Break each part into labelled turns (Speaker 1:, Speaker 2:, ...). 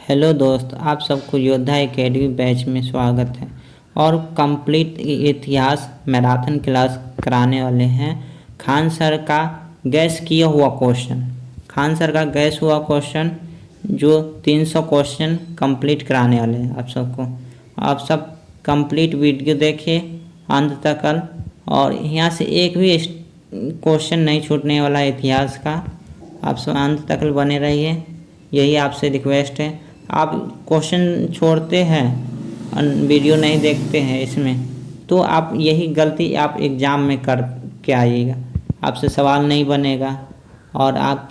Speaker 1: Hello दोस्त, आप सबको योद्धा एकेडमी बैच में स्वागत है। और कंप्लीट इतिहास मैराथन क्लास कराने वाले हैं। खान सर का गैस किया हुआ क्वेश्चन, खान सर का गैस हुआ क्वेश्चन जो 300 क्वेश्चन कंप्लीट कराने वाले हैं आप सबको। आप सब कंप्लीट वीडियो देखिए अंत तक, और यहाँ से एक भी क्वेश्चन नहीं छूटने वाला इतिहास का। आप सब अंत तक बने रहिए, यही आपसे रिक्वेस्ट है। आप क्वेश्चन छोड़ते हैं, वीडियो नहीं देखते हैं इसमें, तो आप यही गलती आप एग्ज़ाम में कर के आइएगा। आपसे सवाल नहीं बनेगा और आप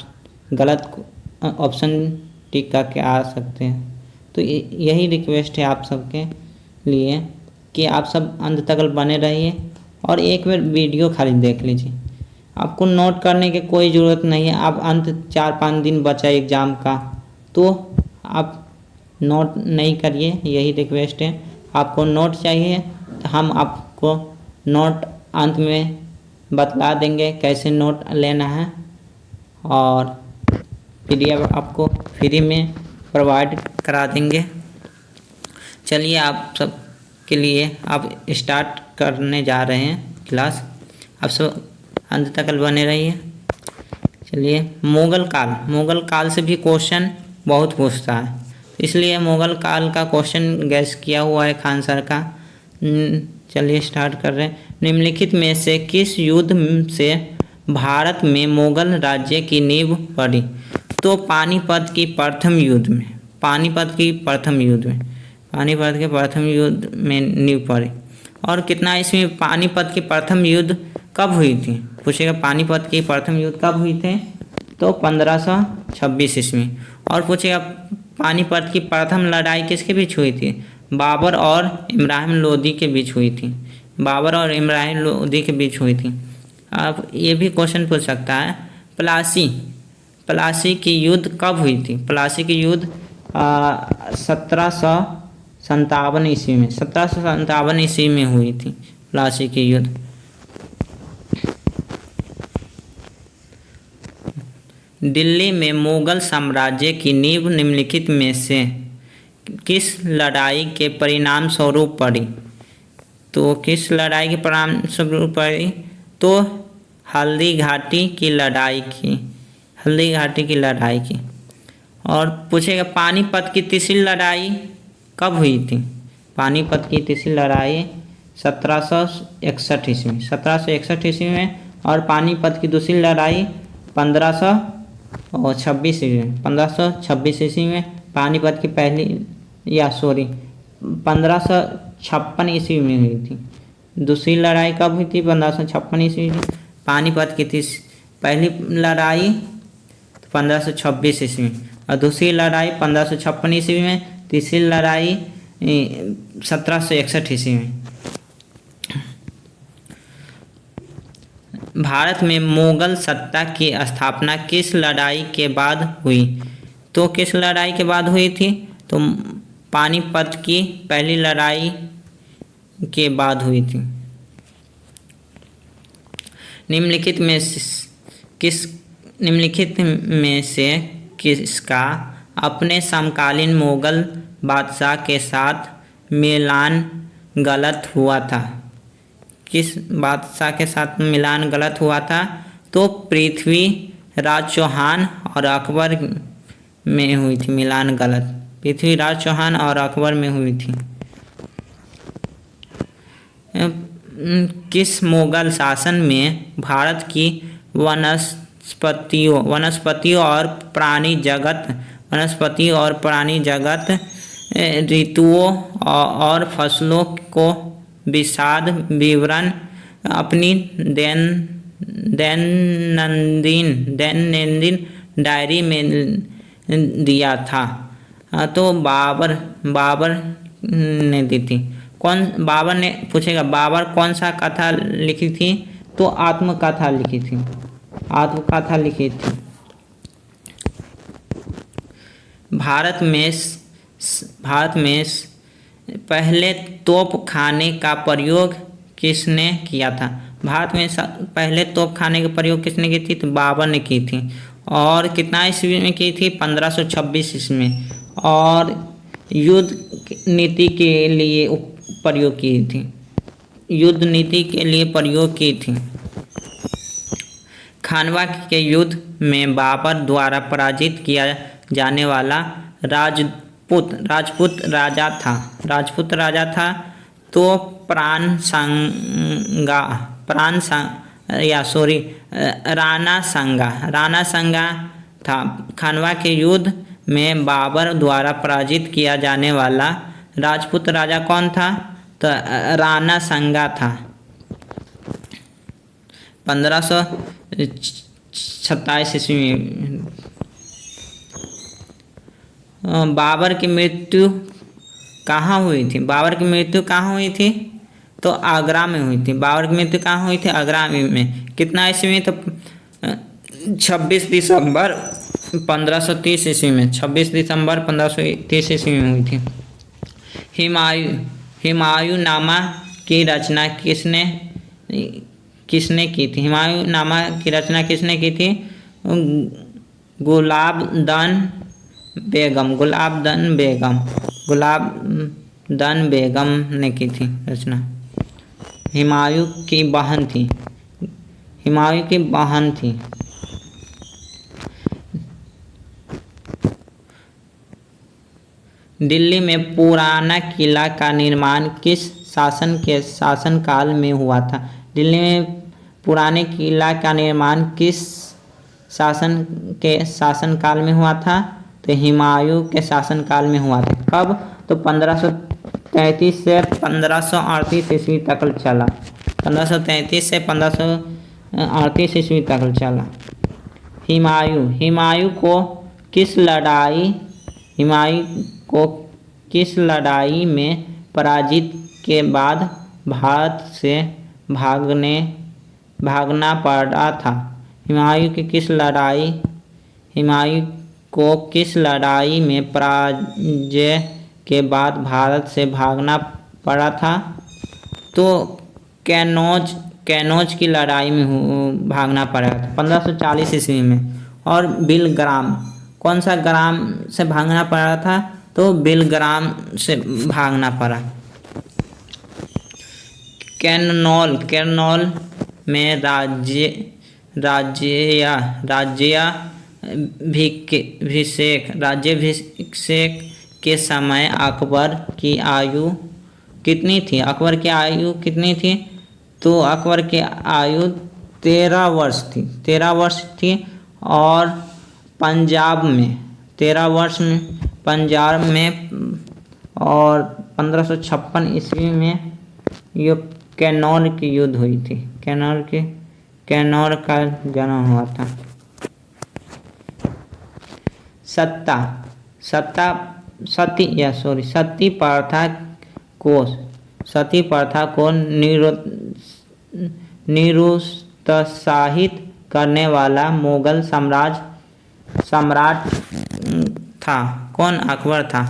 Speaker 1: गलत ऑप्शन टिक करके आ सकते हैं। तो यही रिक्वेस्ट है आप सबके लिए कि आप सब अंत तक बने रहिए और एक बार वीडियो खाली देख लीजिए। आपको नोट करने की कोई ज़रूरत नहीं है। आप अंत 4-5 दिन बचा एग्ज़ाम का, तो आप नोट नहीं करिए, यही रिक्वेस्ट है। आपको नोट चाहिए तो हम आपको नोट अंत में बतला देंगे कैसे नोट लेना है, और PDF आपको फ्री में प्रोवाइड करा देंगे। चलिए आप सब के लिए आप स्टार्ट करने जा रहे हैं क्लास। आप सब अंत तक बने रहिए। चलिए, मुग़ल काल से भी क्वेश्चन बहुत पूछता है, इसलिए मुग़ल काल का क्वेश्चन गैस किया हुआ है खान सर का। चलिए स्टार्ट कर रहे हैं। निम्नलिखित में से किस युद्ध से भारत में मुग़ल राज्य की नींव पड़ी? तो पानीपत के प्रथम युद्ध में नींव पड़ी। और कितना इसमें पानीपत की प्रथम युद्ध कब हुई थी? पूछेगा पानीपत की प्रथम युद्ध कब हुई थे? तो 1526 ईस्वी। और पूछेगा पानीपत की प्रथम लड़ाई किसके बीच हुई थी? बाबर और इब्राहिम लोदी के बीच हुई थी। अब ये भी क्वेश्चन पूछ सकता है, प्लासी की युद्ध कब हुई थी? प्लासी की युद्ध 1757 ईस्वी में हुई थी प्लासी की युद्ध। दिल्ली में मुग़ल साम्राज्य की नींव निम्नलिखित में से किस लड़ाई के परिणाम स्वरूप पड़ी? तो किस लड़ाई के परिणाम स्वरूप पड़ी? तो हल्दी घाटी की लड़ाई की। और पूछेगा पानीपत की तीसरी लड़ाई कब हुई थी? पानीपत की तीसरी लड़ाई 1761 ईस्वी में। और पानीपत की दूसरी लड़ाई 1526 ईस्वी में। पानीपत की 1556 ईस्वी में हुई थी। दूसरी लड़ाई कब हुई थी? 1556 ईस्वी में। पानीपत की पहली लड़ाई 1526 ईस्वी में, और दूसरी लड़ाई 1556 ईस्वी में। तीसरी लड़ाई 1761 ईस्वी में। भारत में मुग़ल सत्ता की स्थापना किस लड़ाई के बाद हुई? तो किस लड़ाई के बाद हुई थी? तो पानीपत की पहली लड़ाई के बाद हुई थी। निम्नलिखित में से किसका अपने समकालीन मुग़ल बादशाह के साथ मिलान गलत हुआ था? किस बादशाह के साथ मिलान गलत हुआ था? तो पृथ्वीराज चौहान और अकबर में हुई थी मिलान गलत। पृथ्वीराज चौहान और अकबर में हुई थी। किस मुग़ल शासन में भारत की वनस्पतियों और प्राणी जगत ऋतुओं और फसलों को विशद विवरण अपनी दैनंदिन डायरी में दिया था? तो बाबर ने दी थी। पूछेगा बाबर कौन सा कथा लिखी थी? तो आत्मकथा लिखी थी। भारत में पहले तोप खाने का प्रयोग किसने किया था? भारत में पहले तोप खाने का प्रयोग किसने की थी? तो बाबर ने की थी। और कितना ईस्वी में की थी? 1526 ईस्वी में। और युद्ध नीति के लिए प्रयोग की थी, युद्ध नीति के लिए प्रयोग की थी। खानवा के युद्ध में बाबर द्वारा पराजित किया जाने वाला राजपूत राजा था तो राणा संगा था। खानवा के युद्ध में बाबर द्वारा पराजित किया जाने वाला राजपूत राजा कौन था? तो राणा संगा था। 1527 ईस्वी में बाबर की मृत्यु कहाँ हुई थी? बाबर की मृत्यु कहाँ हुई थी? तो आगरा में हुई थी। बाबर की मृत्यु कहाँ हुई थी? आगरा में। कितना ईस्वी में? तो 26 दिसंबर 1530 ईस्वी में। 26 दिसंबर 1530 ईस्वी में हुई थी। हुमायूंनामा की रचना किसने की थी? हुमायूंनामा की रचना किसने की थी? गुलाबदन बेगम ने की थी रचना। हुमायूं की बहन थी। दिल्ली में पुराना किला का निर्माण किस शासनकाल में हुआ था? दिल्ली में पुराने किला का निर्माण किस शासनकाल में हुआ था? तो हुमायूं के शासनकाल में हुआ था। कब? तो 1533 से 1538 ईस्वी तक चला। 1533 से 1538 ईस्वी तक चला। हुमायूं को किस लड़ाई में पराजित के बाद भारत से भागना पड़ा था? हुमायूं को किस लड़ाई में पराजय के बाद भारत से भागना पड़ा था? तो कैनोज की लड़ाई में भागना पड़ा था 1540 ईस्वी में। और बिलग्राम, कौन सा ग्राम से भागना पड़ा था? तो बिलग्राम से भागना पड़ा। कैरनौल में राज्याभिषेक के समय अकबर की आयु कितनी थी? तो अकबर की आयु 13 वर्ष थी। और पंजाब में और 1556 ईस्वी में ये कैनौर की युद्ध हुई थी। कैनौर का जन्म हुआ था। सती प्रथा को निरुत्साहित करने वाला मुगल सम्राट था कौन? अकबर था।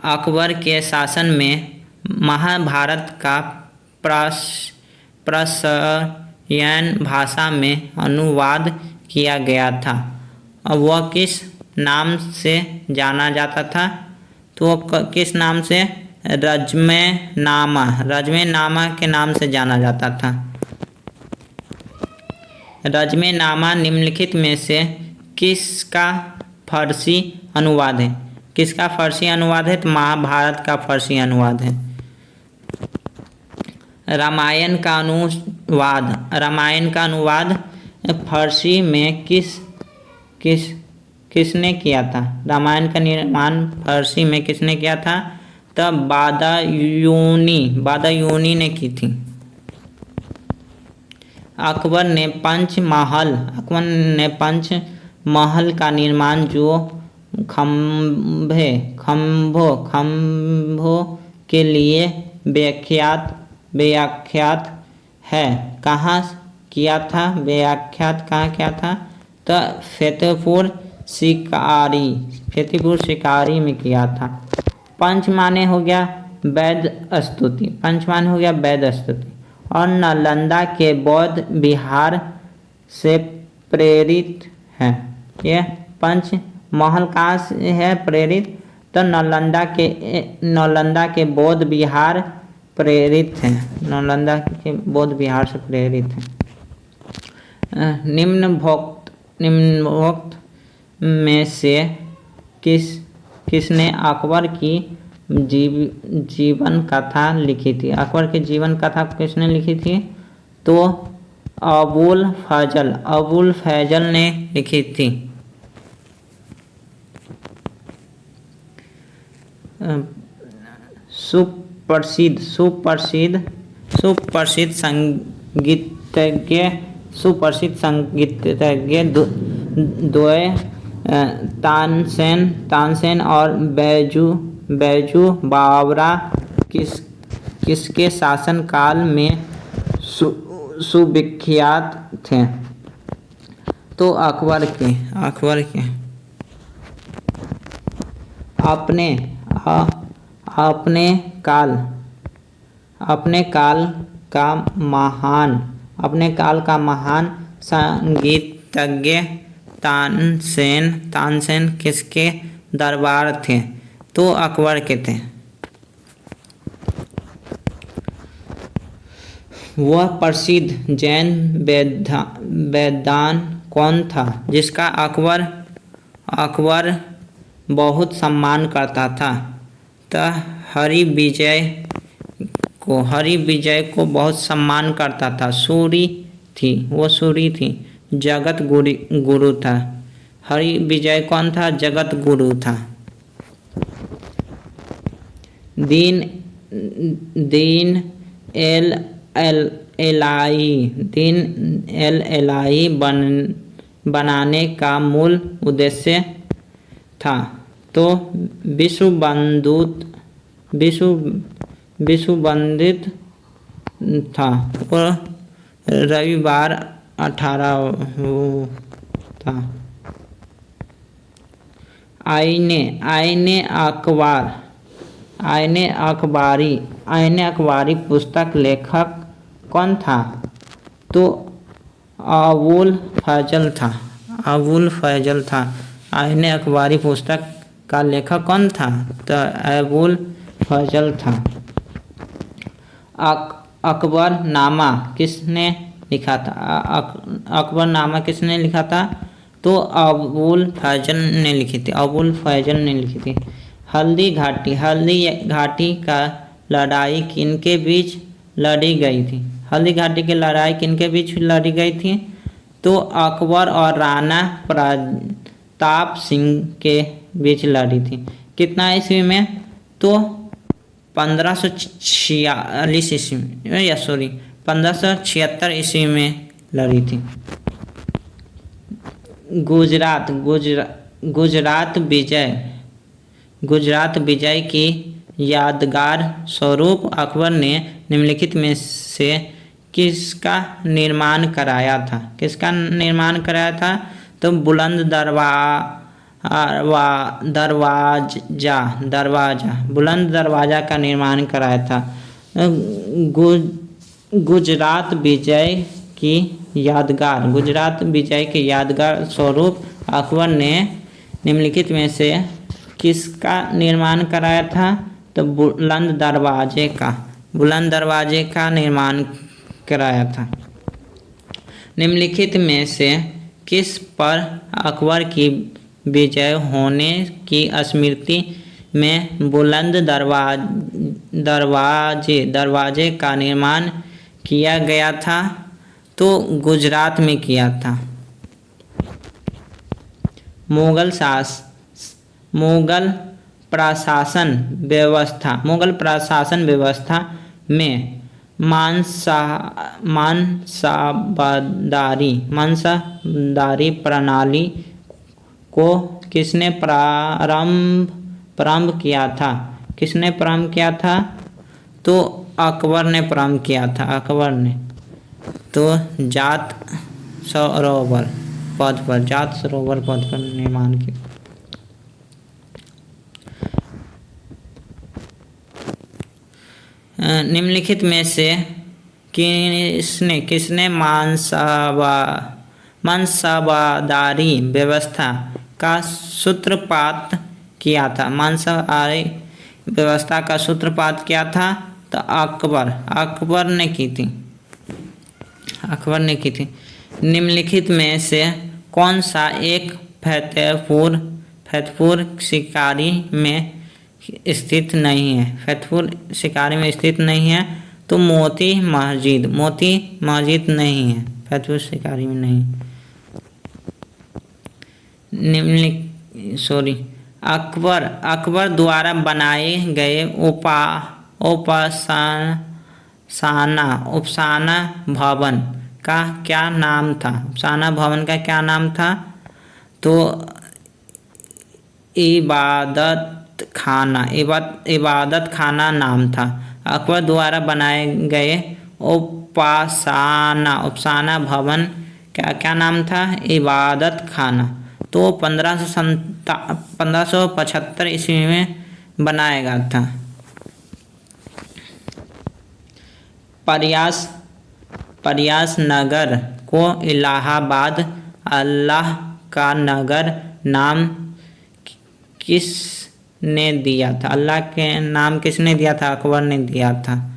Speaker 1: अकबर के शासन में महाभारत का पर्शियन भाषा में अनुवाद किया गया था। अब वह किस नाम से जाना जाता था? तो किस नाम से? रजमेनामा के नाम से जाना जाता था। रजमेनामा निम्नलिखित में से किसका फारसी अनुवाद है? किसका फारसी अनुवाद है? तो महाभारत का फारसी अनुवाद है। रामायण का अनुवाद फारसी में किसने किया था? रामायण का निर्माण फारसी में किसने किया था? तब बादायूनी ने की थी। अकबर ने पंचमहल का निर्माण जो खंभों के लिए व्याख्यात है, कहाँ किया था? कहाँ किया था? तो फतेहपुर सिकारी में किया था। पंच माने हो गया वेद स्तुति। और नालंदा के बौद्ध विहार से प्रेरित है। ये पंचमहल कहाँ से है प्रेरित? तो नालंदा के बौद्ध विहार प्रेरित है। नालंदा के बौद्ध विहार से प्रेरित है। निम्नोक्त में से किसने अकबर की जीवन कथा लिखी थी? अकबर की जीवन कथा किसने लिखी थी? तो अबुल फैजल ने लिखी थी। सुप्रसिद्ध संगीतज्ञ द्वय तानसेन और बैजू बावरा किसके शासनकाल में सुविख्यात थे? तो अकबर के अपने काल का महान संगीतज्ञ तानसेन किसके दरबार थे? तो अकबर के थे। वह प्रसिद्ध जैन वेदांत कौन था जिसका अकबर बहुत सम्मान करता था? तो हरि विजय को बहुत सम्मान करता था। सूरी थी, जगत गुरु था। हरि विजय कौन था? जगत गुरु था। दीन एल बनाने का मूल उद्देश्य था। तो विश्व बंदित था और रविवार 18 था। आईने अखबारी पुस्तक लेखक कौन था? तो अबुल फैजल था। आईने अखबारी पुस्तक का लेखक कौन था? तो अबुल फैजल था। अकबरनामा किसने लिखा था? अकबरनामा किसने लिखा था? तो अबुल फैजल ने लिखी थी। हल्दी घाटी का लड़ाई किनके बीच लड़ी गई थी? हल्दी घाटी की लड़ाई किनके बीच लड़ी गई थी? तो अकबर और राणा प्रताप सिंह के बीच लड़ी थी। कितना ईस्वी में? तो 1546 ईस्वी में, 1576 ईस्वी में लड़ी थी। गुजरात विजय की यादगार स्वरूप अकबर ने निम्नलिखित में से किसका निर्माण कराया था? तो बुलंद दरवाजा का निर्माण कराया था। गुजरात विजय की यादगार स्वरूप अकबर ने निम्नलिखित में से किसका निर्माण कराया था? तो बुलंद दरवाजे का निर्माण कराया था। निम्नलिखित में से किस पर अकबर की विजय होने की स्मृति में बुलंद दरवाजे का निर्माण किया गया था? तो गुजरात में किया था। मुगल प्रशासन व्यवस्था में मांसाहारी प्रणाली को किसने प्रारंभ किया था? तो अकबर ने प्रारंभ किया था। तो जात सरोवर पद पर निर्माण किया। निम्नलिखित में से किसने मनसबदारी व्यवस्था का सूत्रपात किया था? मनसबदारी व्यवस्था का सूत्रपात किया था तो अकबर ने की थी। अकबर ने की थी। निम्नलिखित में से कौन सा एक फतेहपुर शिकारी में स्थित नहीं है? फतेहपुर शिकारी में स्थित नहीं है तो मोती मस्जिद नहीं है, फतेहपुर शिकारी में नहीं। अकबर द्वारा बनाए गए उपासना भवन का क्या नाम था? उपासना भवन का क्या नाम था? तो इबादत खाना नाम था। अकबर द्वारा बनाए गए उपासना भवन का क्या नाम था? इबादत खाना। तो 1575 ईस्वी में बनाया गया था। प्रयास नगर को इलाहाबाद अल्लाह का नगर नाम किसने दिया था? अल्लाह के नाम किसने दिया था? अकबर ने दिया था।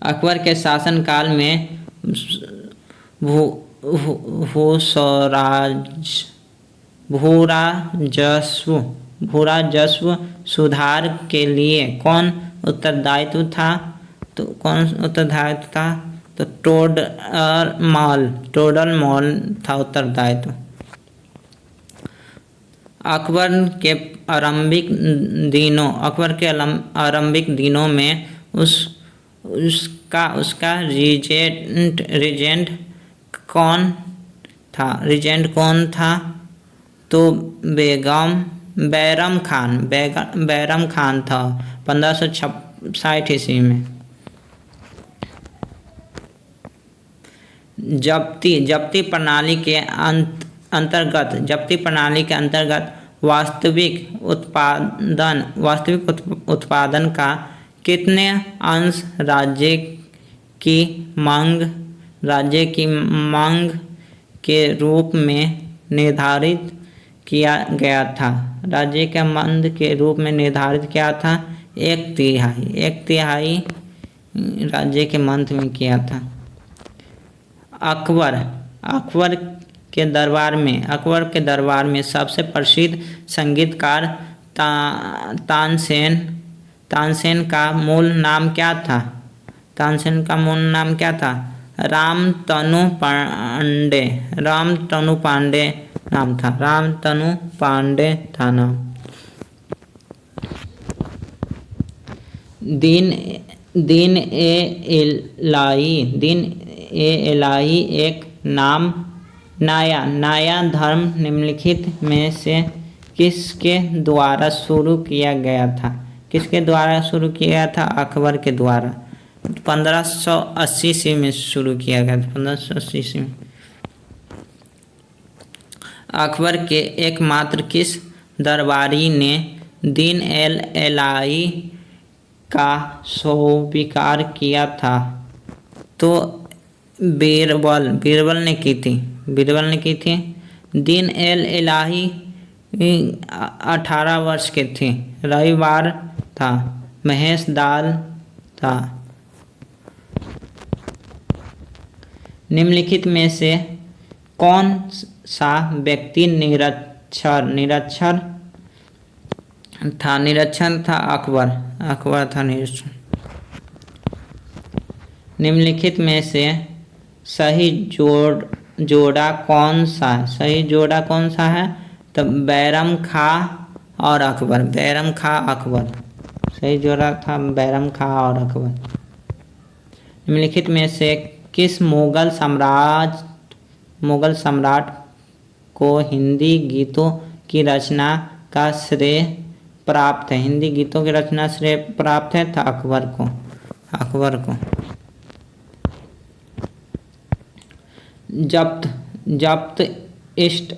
Speaker 1: अकबर के शासनकाल में भूराजस्व सुधार के लिए कौन उत्तरदायित्व था? तो टोडरमल था उत्तरदायित्व। अकबर के आरंभिक दिनों में उसका रीजेंट कौन था? तो बैरम खान था 1560 ईस्वी में। जब्ती प्रणाली के अंतर्गत वास्तविक उत्पादन का कितने अंश राज्य की मांग के रूप में निर्धारित किया गया था? राज्य के मंद के रूप में निर्धारित किया था 1/3 राज्य के मंद में किया था। अकबर के दरबार में सबसे प्रसिद्ध संगीतकार तानसेन का मूल नाम क्या था? रामतनु पांडे नाम था। रामतनु पांडे था नाम। दीन ए इलाही एक नया धर्म निम्नलिखित में से किसके द्वारा शुरू किया गया था? किसके द्वारा शुरू किया गया था? अकबर के द्वारा 1580 ईस्वी में शुरू किया गया था। 1580 ईस्वी में। अकबर के एकमात्र किस दरबारी ने दीन इलाही का स्वीकार किया था? तो बीरबल ने की थी। दीन इलाही 18 वर्ष के थे। रविवार था। महेश दाल था। निम्नलिखित में से कौन सा व्यक्ति निरक्षर था? निरक्षर था अकबर था निरक्षर। निम्नलिखित में से सही जोड़ा कौन सा है? तो बैरम खां और अकबर। सही जोड़ा था बैरम खां और अकबर। निम्नलिखित में से किस मुगल सम्राट को हिंदी गीतों की रचना का श्रेय प्राप्त है? हिंदी गीतों की रचना श्रेय प्राप्त है था अकबर को। जब्त ईस्ट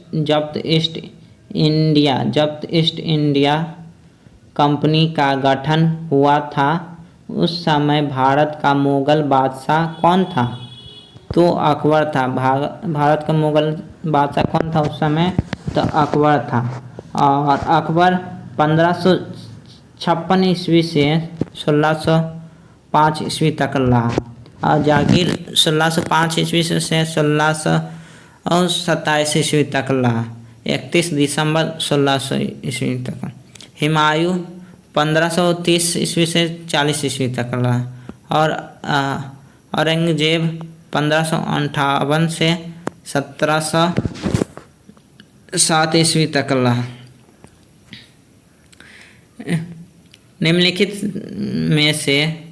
Speaker 1: इंडिया कंपनी का गठन हुआ था उस समय भारत का मुगल बादशाह कौन था? तो अकबर था। भारत का मुगल बादशाह कौन था उस समय? तो अकबर था। और अकबर 1556 ईस्वी से 1605 ईस्वी तक रहा। और जहांगीर 1605 ईस्वी से 1627 ईस्वी तक रहा। 31 दिसंबर 1600 ईस्वी तक। हुमायूं 1530 ईस्वी से 40 ईस्वी तक रहा। और औरंगजेब 1558 से 1707 ईस्वी तक रहा। निम्नलिखित में से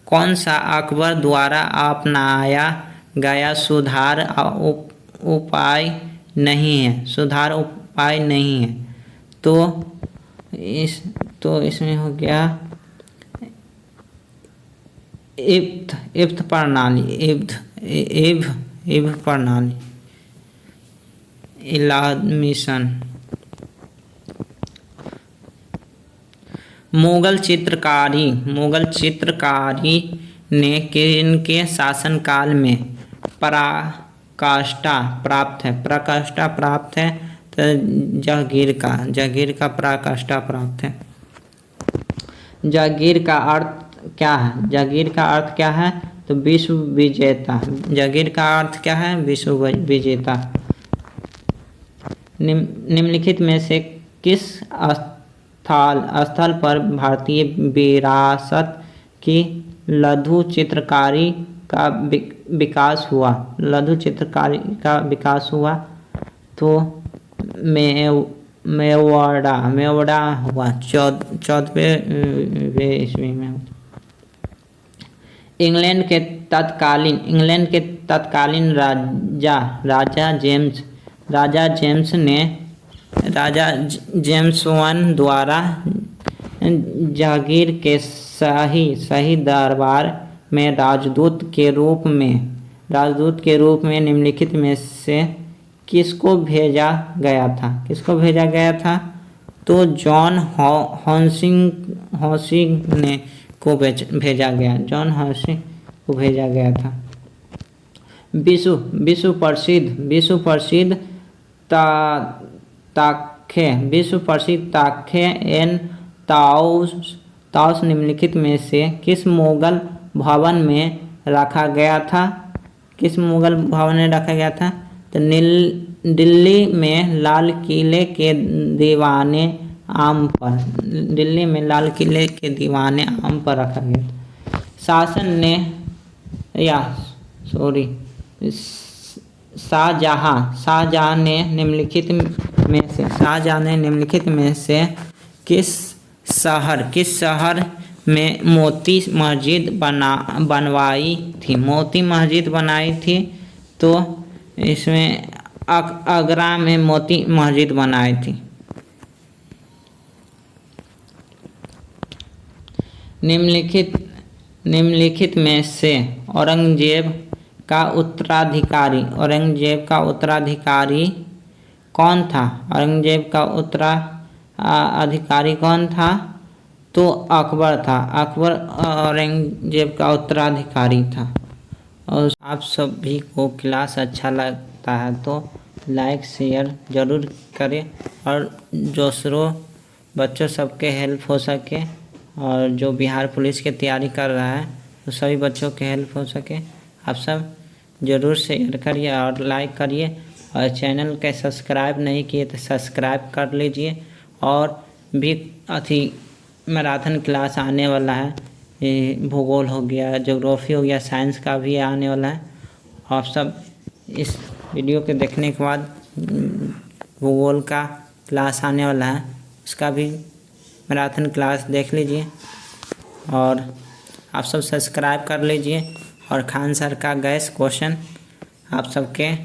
Speaker 1: कौन सा अकबर द्वारा अपनाया गया सुधार उपाय नहीं है? सुधार उपाय नहीं है। तो इसमें हो गया इब्त प्रणाली, इब्त प्रणाली, इलाहाद मिशन। मुगल चित्रकारी ने किनके शासनकाल में पराकाष्ठा प्राप्त है? तो जहांगीर का पराकाष्ठा प्राप्त है। जहांगीर का अर्थ क्या है? जहांगीर का अर्थ क्या है? तो विश्व विजेता। जहांगीर का अर्थ क्या है? विश्व विजेता। निम्नलिखित में से किस स्थल पर भारतीय विरासत की लघु चित्रकारी का विकास हुआ? लघु चित्रकारी का विकास हुआ तो मेवाड़ा हुआ 14वें ईस्वी में। इंग्लैंड के तत्कालीन राजा जेम्स वन द्वारा जहांगीर के शाही दरबार में राजदूत के रूप में निम्नलिखित में से किसको भेजा गया था? तो जॉन हॉसिंग को भेजा गया था। विश्व प्रसिद्ध ताखे एन ताउस निम्नलिखित में से किस मुगल भवन में रखा गया था? तो दिल्ली में लाल किले के दीवाने आम पर रखा गया। शाहजहां ने निम्नलिखित में से किस शहर में मोती मस्जिद बनवाई थी? तो इसमें आगरा में मोती मस्जिद बनाई थी। निम्नलिखित में से औरंगजेब का उत्तराधिकारी कौन था? तो अकबर था। अकबर औरंगजेब का उत्तराधिकारी था। और आप सभी को क्लास अच्छा लगता है तो लाइक शेयर ज़रूर करें और दूसरों बच्चों सबके हेल्प हो सके, और जो बिहार पुलिस की तैयारी कर रहा है तो सभी बच्चों के हेल्प हो सके। आप सब ज़रूर शेयर करिए और लाइक करिए, और चैनल के सब्सक्राइब नहीं किए तो सब्सक्राइब कर लीजिए। और भी मैराथन क्लास आने वाला है, भूगोल हो गया, ज्योग्राफी हो गया, साइंस का भी आने वाला है। आप सब इस वीडियो के देखने के बाद भूगोल का क्लास आने वाला है, उसका भी मैराथन क्लास देख लीजिए। और आप सब सब्सक्राइब कर लीजिए, और खान सर का गैस क्वेश्चन आप सबके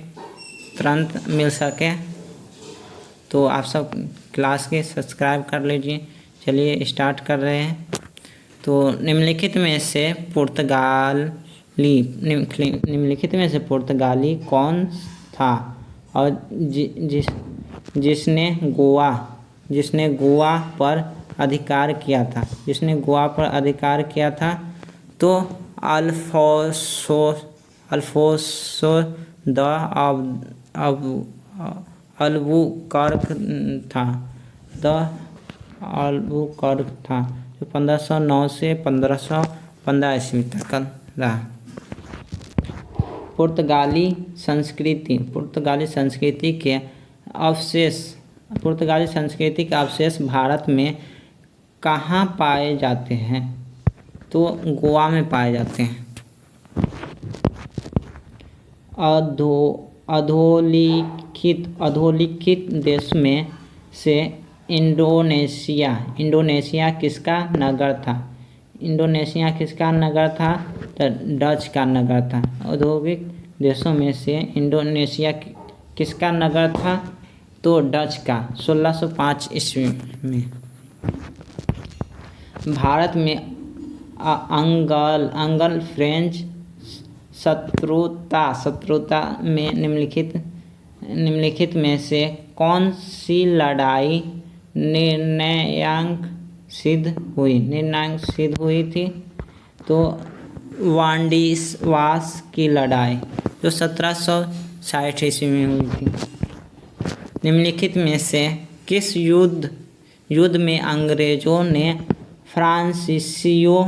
Speaker 1: तुरंत मिल सके तो आप सब क्लास के सब्सक्राइब कर लीजिए। चलिए स्टार्ट कर रहे हैं। तो निम्नलिखित में से पुर्तगाली कौन था? और जिसने गोवा पर अधिकार किया था? तो अल्फोंसो द अल्बुकर्क था जो 1509 से 1515 ईस्वी तक रहा। पुर्तगाली संस्कृति के अवशेष भारत में कहाँ पाए जाते हैं? तो गोवा में पाए जाते हैं। अधोलिखित देश में से इंडोनेशिया किसका नगर था? तो डच का नगर था। औद्योगिक देशों में से इंडोनेशिया किसका नगर था? तो डच का 1605 ईस्वी में। भारत में अंगल फ्रेंच शत्रुता में निम्नलिखित में से कौन सी लड़ाई निर्णायक सिद्ध हुई थी? तो वांडीवास की लड़ाई जो 1760 ईस्वी में हुई थी। निम्नलिखित में से किस युद्ध में अंग्रेजों ने फ्रांसीसियों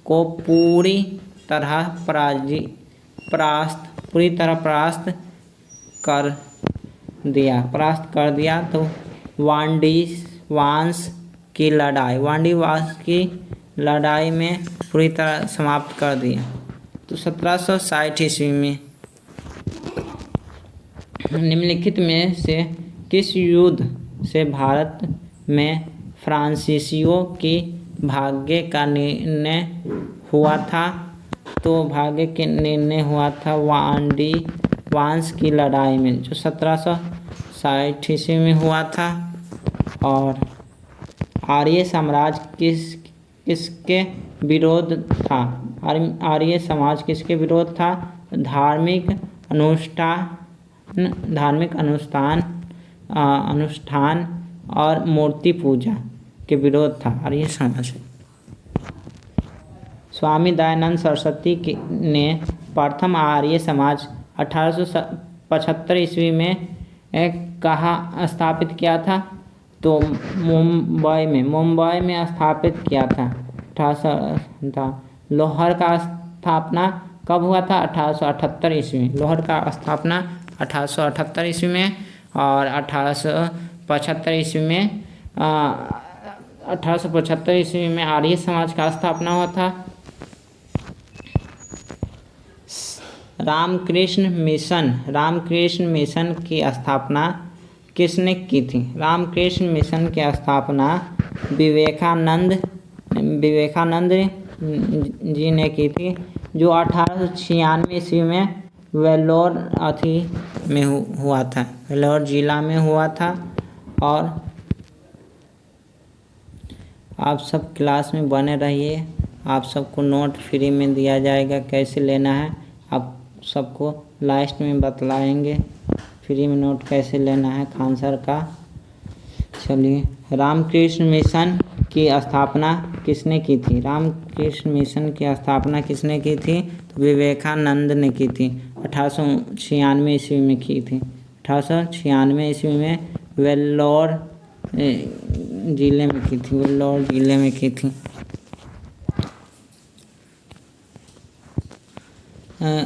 Speaker 1: को पूरी तरह परास्त कर दिया? तो वांडीवास की लड़ाई में पूरी तरह समाप्त कर दिया। तो 1760 ईस्वी में। निम्नलिखित में से किस युद्ध से भारत में फ्रांसीसियों की भाग्य का निर्णय हुआ था? तो भाग्य के निर्णय हुआ था वांडीवास की लड़ाई में जो 1760 ईस्वी में हुआ था। और आर्य साम्राज्य किसके विरोध था? आर्य समाज किसके विरोध था? धार्मिक अनुष्ठान और मूर्ति पूजा के विरोध था आर्य समाज। स्वामी दयानंद सरस्वती ने प्रथम आर्य समाज 1875 ईस्वी में कहाँ स्थापित किया था? तो मुंबई में स्थापित किया था। लाहौर का स्थापना कब हुआ था? 1878 ईस्वी में। लाहौर का स्थापना 1878 ईस्वी में और 1875 ईस्वी में आर्य समाज का स्थापना हुआ था। रामकृष्ण मिशन की स्थापना किसने की थी? रामकृष्ण मिशन की स्थापना विवेकानंद जी ने की थी जो 1896 ईस्वी में वेल्लोर में हुआ था। वेल्लोर जिला में हुआ था। और आप सब क्लास में बने रहिए। आप सबको नोट फ्री में दिया जाएगा, कैसे लेना है आप सबको लास्ट में बतलाएंगे। फ्री में नोट कैसे लेना है खान सर का। चलिए, रामकृष्ण मिशन की स्थापना किसने की थी? रामकृष्ण मिशन की स्थापना किसने की थी? तो विवेकानंद ने की थी। 1896 ईस्वी में की थी। 1896 ईस्वी में वेल्लोर जिले में की थी।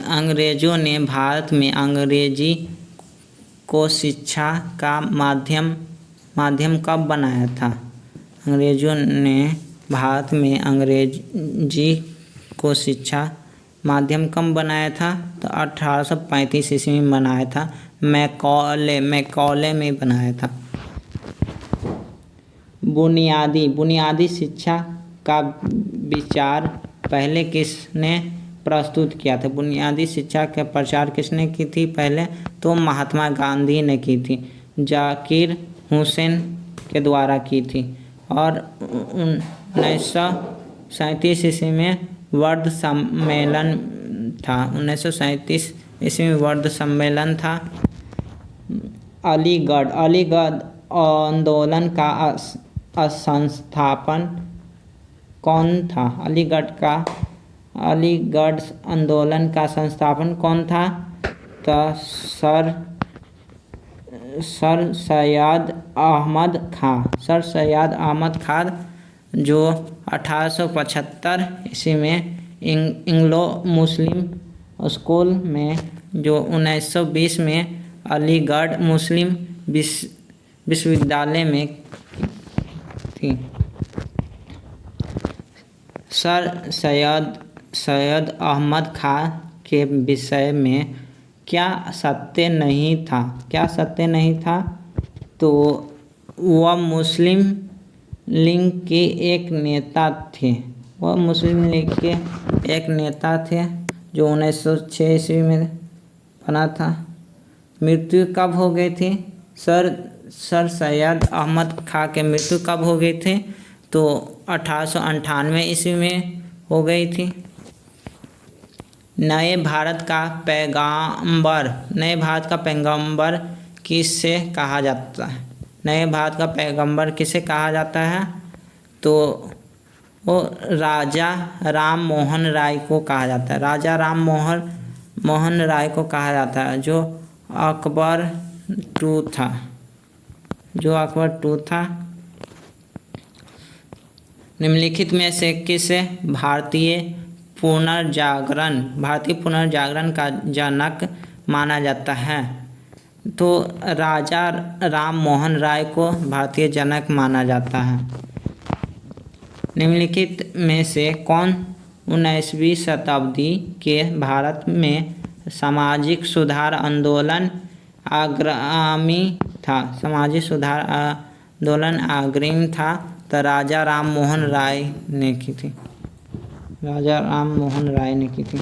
Speaker 1: अंग्रेजों ने भारत में अंग्रेजी को शिक्षा का माध्यम कब बनाया था? अंग्रेजों ने भारत में अंग्रेजी को शिक्षा माध्यम कब बनाया था? तो 1835 ईस्वी में बनाया था। मैकॉले में बनाया था। बुनियादी शिक्षा का विचार पहले किसने प्रस्तुत किया था? बुनियादी शिक्षा का प्रचार किसने की थी पहले? तो महात्मा गांधी ने की थी। जाकिर हुसैन के द्वारा की थी। और 1937 ईस्वी में वर्ध सम्मेलन था। 1937 ईस्वी में वर्ध सम्मेलन था। अलीगढ़ आंदोलन का संस्थापन कौन था? अलीगढ़ आंदोलन का संस्थापन कौन था? तो सर सैयद अहमद खां। सर सैयद अहमद खां जो 1875 ईस्वी में एंग्लो मुस्लिम स्कूल में, जो 1920 में अलीगढ़ मुस्लिम विश्वविद्यालय में थी। सर सैयद अहमद खां के विषय में क्या सत्य नहीं था? क्या सत्य नहीं था? तो वह मुस्लिम लीग के एक नेता थे। वह मुस्लिम लीग के एक नेता थे जो 1906 ईस्वी में बना था। मृत्यु कब हो गई थी? सर सैयद अहमद खां के मृत्यु कब हो गई थी? तो 1898 ईस्वी में हो गई थी। नए भारत का पैगंबर किसे कहा जाता है? नए भारत का पैगंबर किसे कहा जाता है? तो वो राजा राम मोहन राय को कहा जाता है। राजा राम मोहन राय को कहा जाता है, जो अकबर टू था। निम्नलिखित में से किसे भारतीय पुनर्जागरण का जनक माना जाता है? तो राजा राम मोहन राय को भारतीय जनक माना जाता है। निम्नलिखित में से कौन 19वीं शताब्दी के भारत में सामाजिक सुधार आंदोलन अग्रणी था? तो राजा राम मोहन राय ने की थी।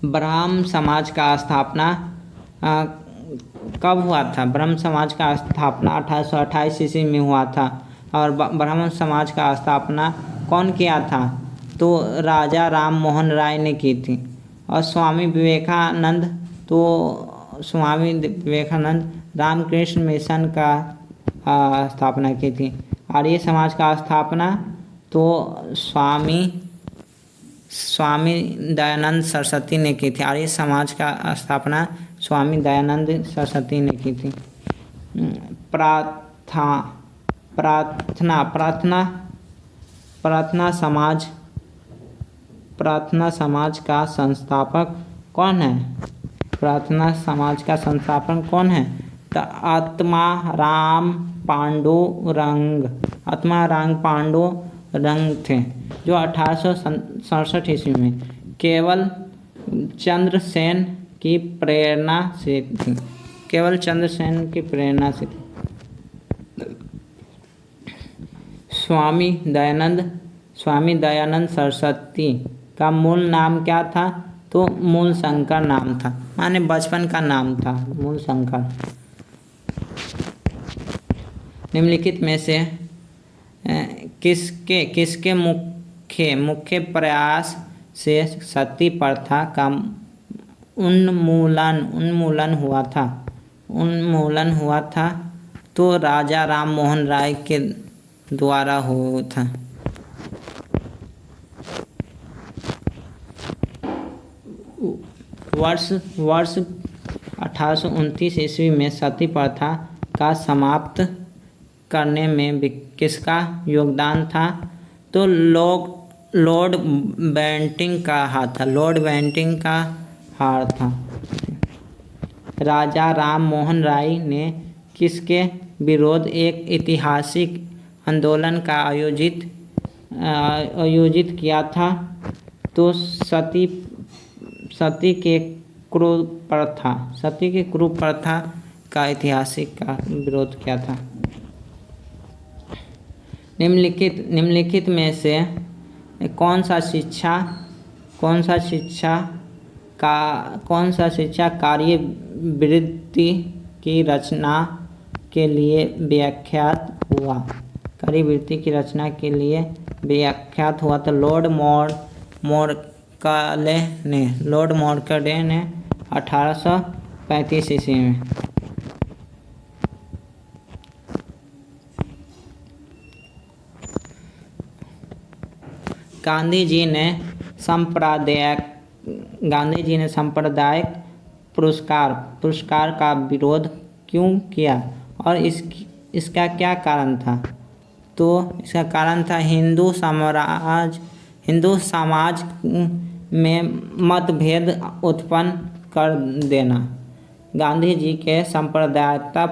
Speaker 1: ब्राह्म समाज का स्थापना कब हुआ था? ब्राह्म समाज का स्थापना 1828 ईस्वी में हुआ था। और ब्राह्मण समाज का स्थापना कौन किया था? तो राजा राम मोहन राय ने की थी। और स्वामी विवेकानंद रामकृष्ण मिशन का स्थापना की थी। आर्य समाज का स्थापना तो स्वामी दयानंद सरस्वती ने की थी। आर्य समाज का स्थापना स्वामी दयानंद सरस्वती ने की थी। प्रार्थना समाज का संस्थापक कौन है? प्रार्थना समाज का संस्थापक कौन है? तो आत्माराम पांडुरंग थे, जो 1867 ईस्वी में केवल चंद्र सेन की प्रेरणा से थी। स्वामी दयानंद सरस्वती का मूल नाम क्या था? तो मूल शंकर नाम था, माने बचपन का नाम था मूल शंकर। निम्नलिखित में से किसके मुख्य प्रयास से सती प्रथा का उन्मूलन हुआ था? तो राजा राम मोहन राय के द्वारा हुआ था। वर्ष 1829 ईस्वी में सती प्रथा का समाप्त करने में किसका योगदान था? तो लॉर्ड बेंटिंग का हाथ था। राजा राम मोहन राय ने किसके विरोध एक ऐतिहासिक आंदोलन का आयोजित किया था? तो सती के क्रूर प्रथा का ऐतिहासिक का विरोध किया था। निम्नलिखित में से कौन सा शिक्षा कार्यवृत्ति की रचना के लिए व्याख्यात हुआ? तो लॉर्ड मॉर्कले ने 1835 ईस्वी में। गांधी जी ने सांप्रदायिक पुरस्कार का विरोध क्यों किया और इसका क्या कारण था? तो इसका कारण था हिंदू समाज में मतभेद उत्पन्न कर देना। गांधी जी के सांप्रदायिकता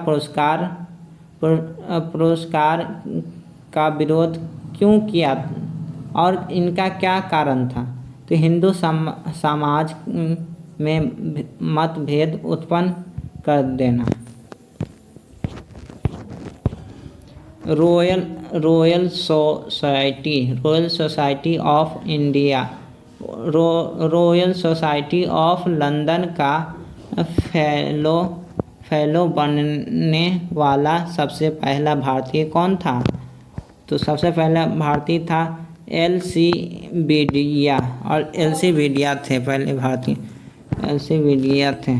Speaker 1: पुरस्कार का विरोध क्यों किया और इनका क्या कारण था? तो हिंदू समाज में मतभेद उत्पन्न कर देना। Royal society of India, royal society of London का फेलो बनने वाला सबसे पहला भारतीय कौन था? तो सबसे पहला भारतीय था एल.सी. बेडिया, और एल.सी. बेडिया थे पहले भारतीय, एल.सी. बेडिया थे।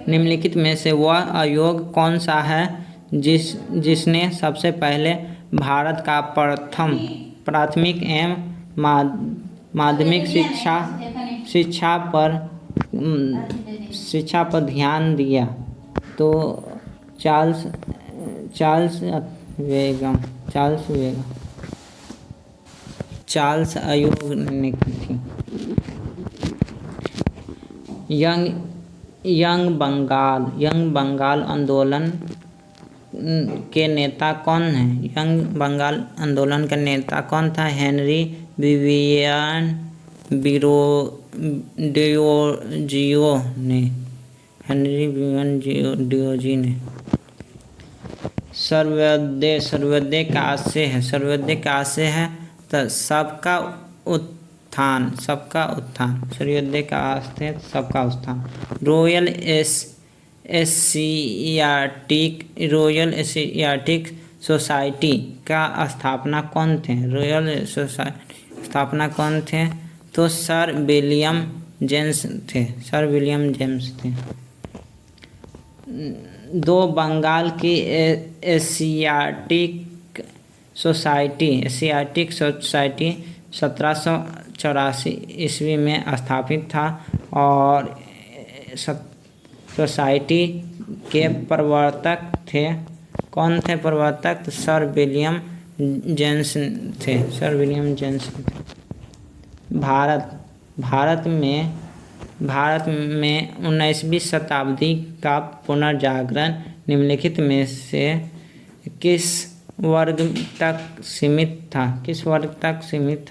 Speaker 1: निम्नलिखित में से वह आयोग कौन सा है जिसने सबसे पहले भारत का प्राथमिक एवं माध्यमिक शिक्षा पर ध्यान दिया? तो चार्ल्स आयोग ने की थी। यंग बंगाल आंदोलन के नेता कौन हैं? यंग बंगाल आंदोलन का नेता कौन था? हेनरी विवियन डियोजियो ने। सर्वोदय का आशय है तो सबका उत्थान। सर्वोदय का आशय है सबका उत्थान। रॉयल एशियाटिक सोसाइटी का स्थापना कौन थे? स्थापना कौन थे? तो सर विलियम जेम्स थे। दो बंगाल की एशियाटिक सोसाइटी 1784 ईस्वी में स्थापित था और सोसाइटी के प्रवर्तक थे। कौन थे प्रवर्तक? तो सर विलियम जेम्स थे। भारत में 19वीं शताब्दी का पुनर्जागरण निम्नलिखित में से किस वर्ग तक सीमित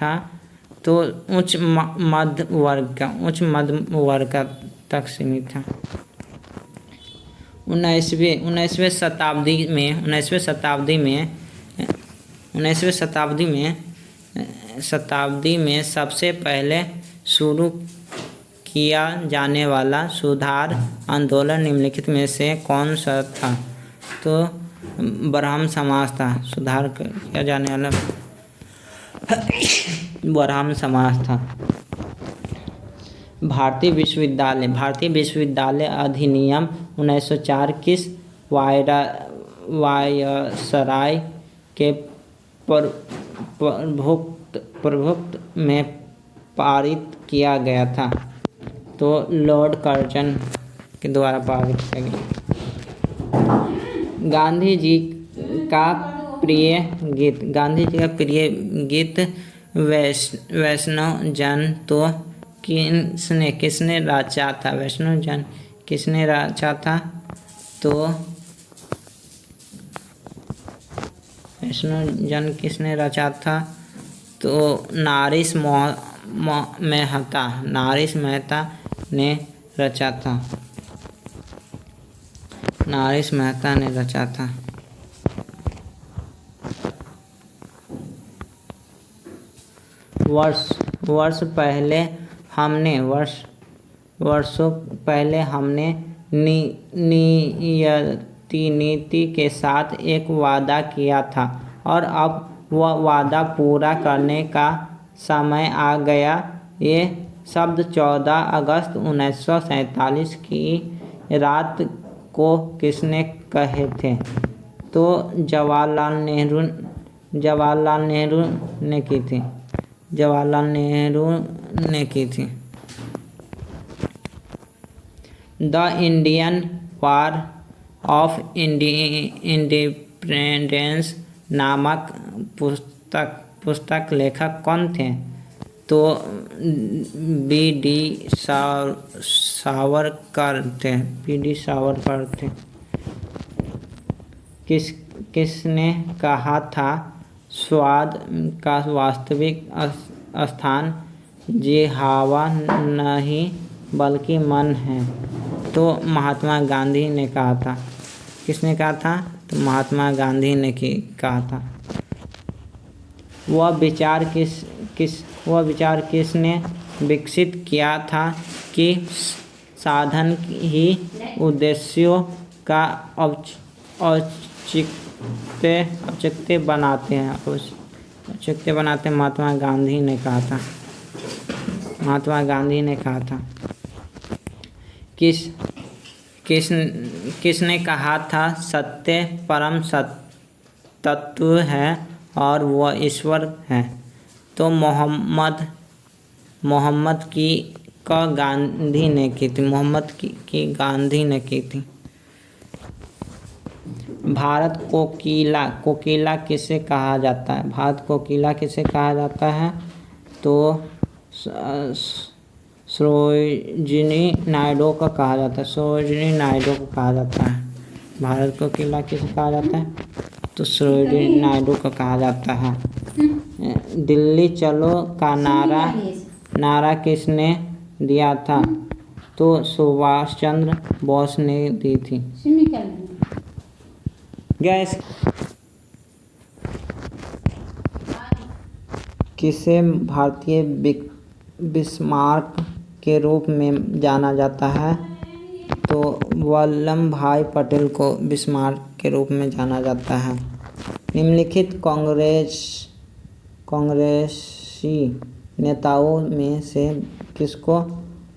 Speaker 1: था? तो उच्च मध्य वर्ग तक सीमित था। 19वीं शताब्दी में सबसे पहले शुरू किया जाने वाला सुधार आंदोलन निम्नलिखित में से कौन सा था? तो ब्राह्म समाज था। सुधार किया जाने वाला ब्राह्म समाज था। भारतीय विश्वविद्यालय अधिनियम 1904 किस वायसराय के प्रभुत्व में पारित किया गया था? तो लॉर्ड कर्जन के द्वारा पारित किया गया। गांधी जी का प्रिय गीत वैष्णव जन तो किसने रचा था? वैष्णव जन किसने रचा था? तो वैष्णव जन किसने रचा था? तो नरेश मेहता ने रचा था। वर्षों पहले हमने नीति के साथ एक वादा किया था और अब वह वादा पूरा करने का समय आ गया। ये शब्द 14 अगस्त 1947 की रात को किसने कहे थे? तो जवाहरलाल जवाहरलाल नेहरू ने की थी। जवाहरलाल नेहरू ने की थी। The Indian war of independence नामक पुस्तक लेखक कौन थे? तो बी.डी. सावरकर थे। बी.डी. सावरकर थे। किसने कहा था स्वाद का वास्तविक स्थान जिह्वा नहीं बल्कि मन है? तो महात्मा गांधी ने कहा था। किसने कहा था? तो महात्मा गांधी ने कहा था। वह विचार किसने विकसित किया था कि साधन ही उद्देश्यों का औचित्य बनाते हैं। औचित्य बनाते हैं, महात्मा गांधी ने कहा था। महात्मा गांधी ने कहा था। किसने कहा था सत्य परम तत्व है और वह ईश्वर है? तो मोहम्मद की गांधी ने की थी। मोहम्मद की गांधी ने की थी। भारत कोकिला किसे कहा जाता है? भारत कोकिला किसे कहा जाता है? तो सरोजिनी नायडू को कहा जाता है। सरोजिनी नायडू को कहा जाता है। भारत कोकिला किसे कहा जाता है? तो सरोजिनी नायडू को कहा जाता है। दिल्ली चलो का नारा किसने दिया था? तो सुभाष चंद्र बोस ने दी थी। गैस किसे भारतीय बिस्मार्क के रूप में जाना जाता है? तो वल्लभ भाई पटेल को बिस्मार्क के रूप में जाना जाता है। निम्नलिखित कांग्रेसी नेताओं में से किसको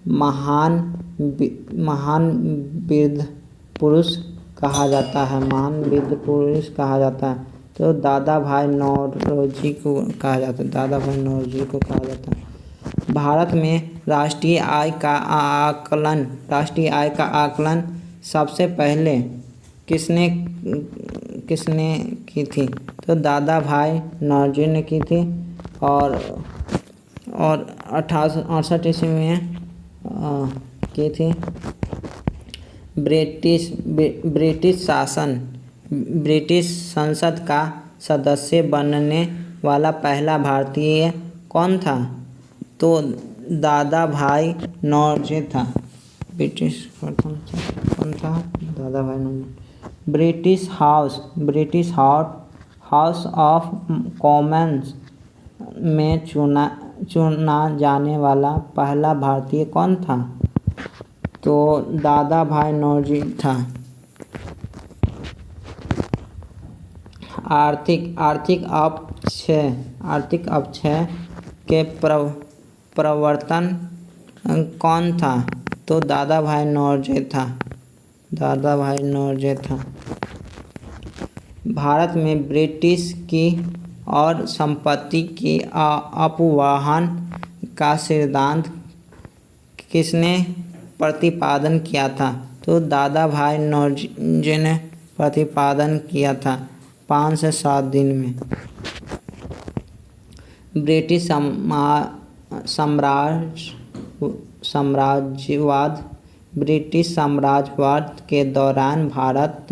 Speaker 1: महान वृद्ध पुरुष कहा जाता है? महान वृद्ध पुरुष कहा जाता है। तो दादा भाई नौरोजी को कहा जाता है। दादा भाई नौरोजी को कहा जाता है। भारत में राष्ट्रीय आय का आकलन सबसे पहले किसने की थी? तो दादा भाई नौरोजी ने की थी। और 1868 ईस्वी में की थी। ब्रिटिश संसद का सदस्य बनने वाला पहला भारतीय कौन था? तो दादा भाई नौरोजी था। ब्रिटिश प्रथम कौन था? Dadabhai Naoroji. British House of Commons में चुना जाने वाला पहला भारतीय कौन था? तो दादा भाई नौरोजी था। आर्थिक अपक्षय के प्रवर्तन कौन था? तो दादा भाई नौरोजी था। दादा भाई नौरोजी था। भारत में ब्रिटिश की और संपत्ति की अपवाहन का सिद्धांत किसने प्रतिपादन किया था? तो दादा भाई नौरोजी ने प्रतिपादन किया था 5 से 7 दिन में। ब्रिटिश साम्राज्यवाद के दौरान भारत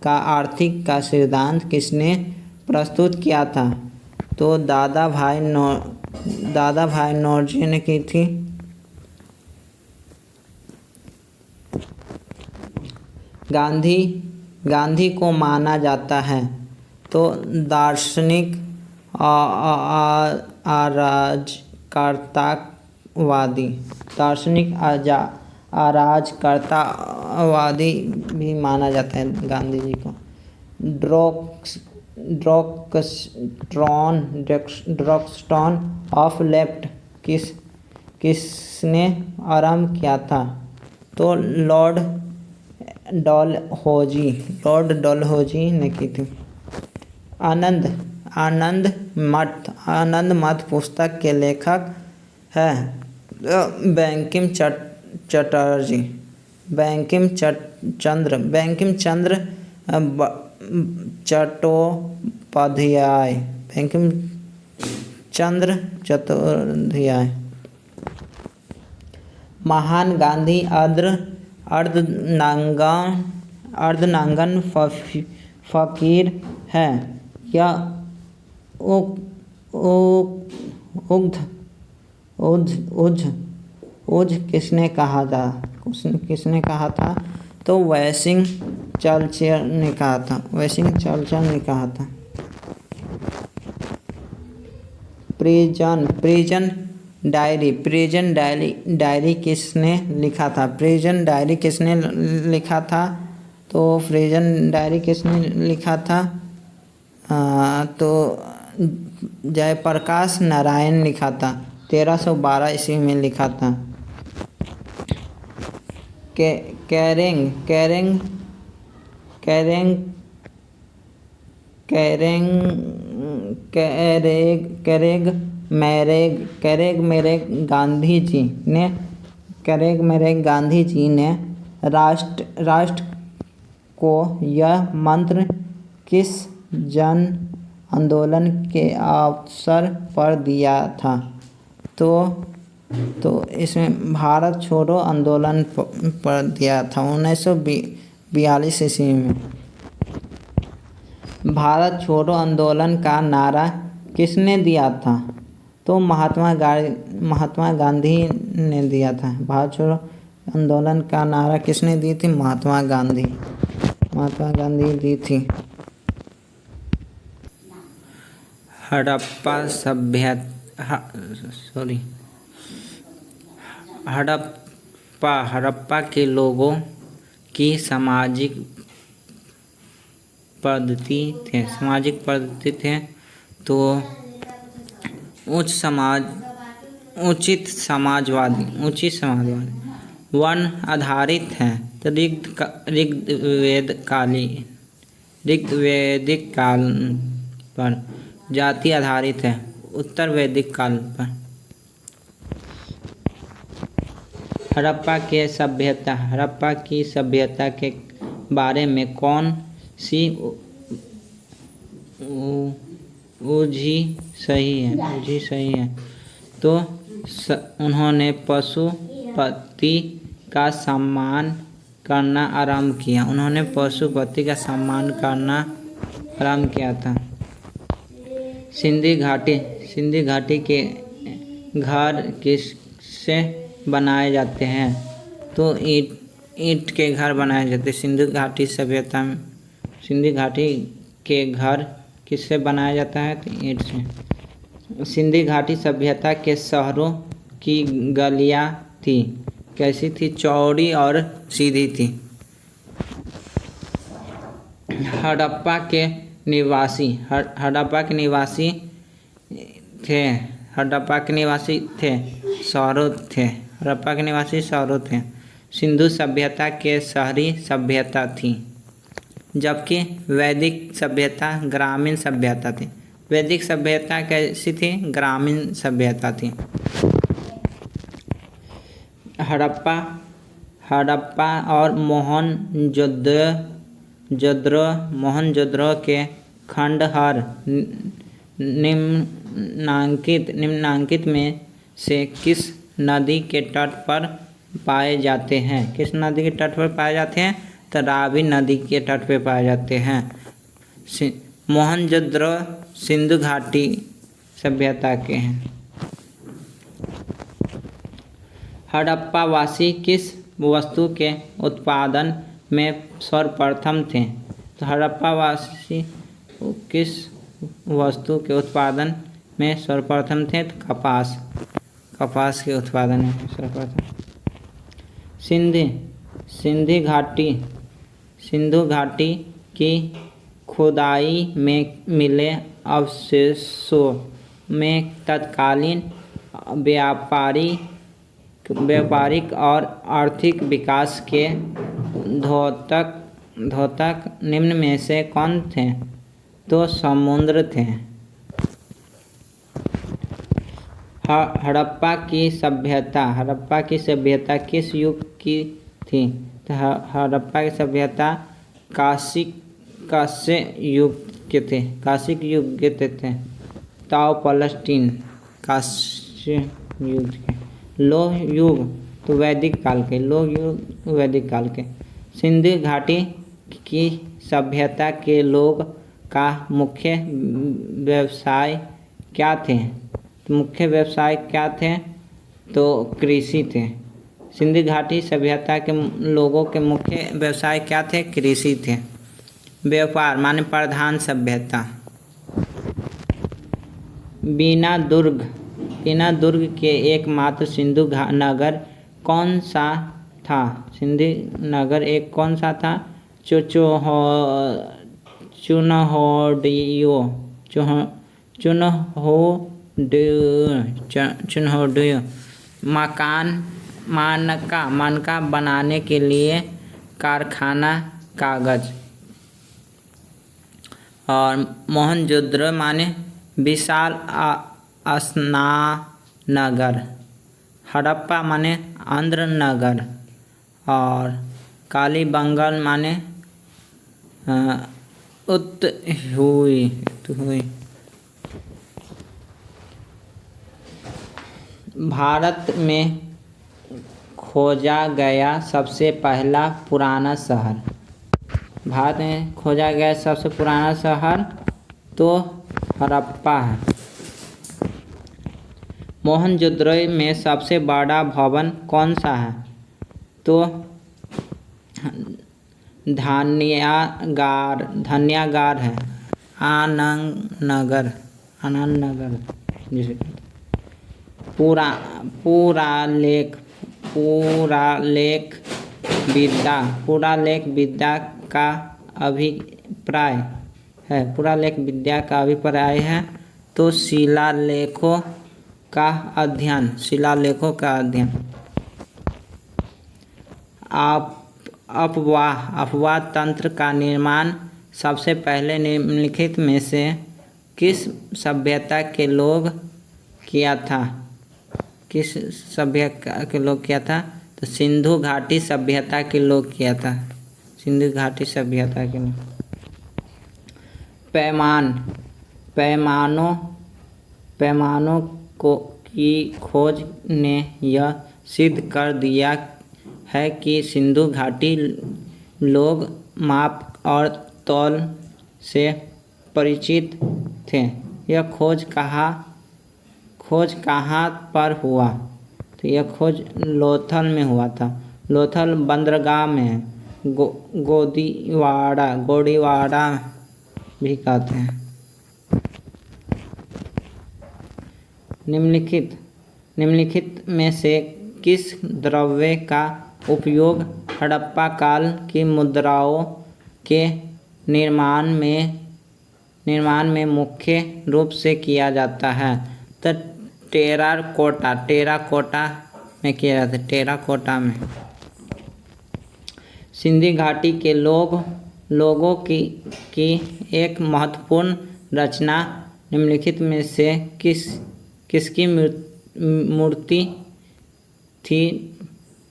Speaker 1: का आर्थिक का सिद्धांत किसने प्रस्तुत किया था? तो दादा भाई नौरोजी ने की थी। गांधी को माना जाता है तो दार्शनिक अराजकतावादी भी माना जाता है गांधी जी को। ड्रॉकस्टोन ऑफ लेफ्ट किसने आरंभ किया था? तो लॉर्ड डलहौजी ने की थी। आनंद मठ पुस्तक के लेखक हैं बंकिम चटर्जी, बंकिम चंद्र चट्टोपाध्याय, बंकिम चंद्र चट्टोपाध्याय। महान गांधी अर्धनांगन फकीर है। यह उज किसने कहा था? तो वैशिंग चर्चिल ने कहा था। प्रिजन डायरी किसने लिखा था? तो प्रिजन डायरी किसने लिखा था? तो जयप्रकाश नारायण लिखा था। 1312 ईस्वी में लिखा था। कैरेग मेरे गांधी जी ने राष्ट्र को यह मंत्र किस जन आंदोलन के अवसर पर दिया था? तो इसमें भारत छोड़ो आंदोलन पर दिया था 1942 ईस्वी में। भारत छोड़ो आंदोलन का नारा किसने दिया था? तो महात्मा गांधी ने दिया था। भारत छोड़ो आंदोलन का नारा किसने दी थी? महात्मा गांधी दी थी। हड़प्पा के लोगों की सामाजिक पद्धति थे तो उचित समाजवादी वर्ण आधारित हैं। तो ऋग्वेदिक काल पर। जाति आधारित है उत्तर वैदिक काल पर। हड़प्पा की सभ्यता के बारे में कौन सी उजी सही है? तो उन्होंने पशुपति का सम्मान करना आरंभ किया था। सिंधी घाटी के घर किससे बनाए जाते हैं? तो ईंट के घर बनाए जाते हैं। सिंधी घाटी के घर किससे बनाया जाता है? तो ईंट से। सिंधी घाटी सभ्यता के शहरों की गलियां थी कैसी थी? चौड़ी और सीधी थी। हड़प्पा के निवासी शहरों थे। सिंधु सभ्यता के शहरी सभ्यता थी, जबकि वैदिक सभ्यता ग्रामीण सभ्यता थी। वैदिक सभ्यता कैसी थी? ग्रामीण सभ्यता थी। हड़प्पा और मोहनजोदड़ो के खंडहर निम्नांकित में से किस नदी के तट पर पाए जाते हैं? तो रावी नदी के तट पर पाए जाते हैं। मोहनजोदड़ो सिंधु घाटी सभ्यता के हैं। हड़प्पावासी किस वस्तु के उत्पादन में सर्वप्रथम थे? तो हड़प्पावासी किस वस्तु के उत्पादन में सर्वप्रथम थे? तो कपास के उत्पादन में सर्वप्रथम। सिंधु घाटी की खुदाई में मिले अवशेषों में तत्कालीन व्यापारिक और आर्थिक विकास के द्योतक निम्न में से कौन थे? तो समुद्र थे। हड़प्पा की सभ्यता किस युग की थी? तो हड़प्पा की सभ्यता कांस्य युग के थे। ताओ पलस्टीन कांस्य युग के। लौह युग तो वैदिक काल के। सिंधु घाटी की सभ्यता के लोग का मुख्य व्यवसाय क्या थे? तो कृषि थे। सिंधु घाटी सभ्यता के लोगों के मुख्य व्यवसाय क्या थे? कृषि थे। व्यापार माने प्रधान सभ्यता। बिना दुर्ग के एकमात्र सिंधु नगर कौन सा था? सिंधु नगर एक कौन सा था? चुनहोडियो। मानका बनाने के लिए कारखाना कागज। और मोहनजोदड़ो माने विशाल स्नानघर। हड़प्पा माने आंध्र नगर। और कालीबंगन माने हुई। भारत में खोजा गया सबसे पहला पुराना शहर तो हड़प्पा है। मोहनजोदड़ो में सबसे बड़ा भवन कौन सा है? तो धान्यागार है। आनंद नगर जिसे पुरालेख विद्या का अभिप्राय है तो शिलालेखों का अध्ययन। अफवाह तंत्र का निर्माण सबसे पहले निम्नलिखित में से किस सभ्यता के लोग किया था? तो सिंधु घाटी सभ्यता के लोग किया था। पैमानों की खोज ने यह सिद्ध कर दिया है कि सिंधु घाटी लोग माप और तौल से परिचित थे। यह खोज कहाँ पर हुआ? तो यह खोज लोथल में हुआ था। लोथल बंदरगाह में है। गोदीवाड़ा भी कहते हैं। निम्नलिखित में से किस द्रव्य का उपयोग हड़प्पा काल की मुद्राओं के निर्माण में मुख्य रूप से किया जाता है? तो टेराकोटा में किया जाता है। टेराकोटा में। सिंधु घाटी के लोगों की एक महत्वपूर्ण रचना निम्नलिखित में से किसकी मूर्ति थी?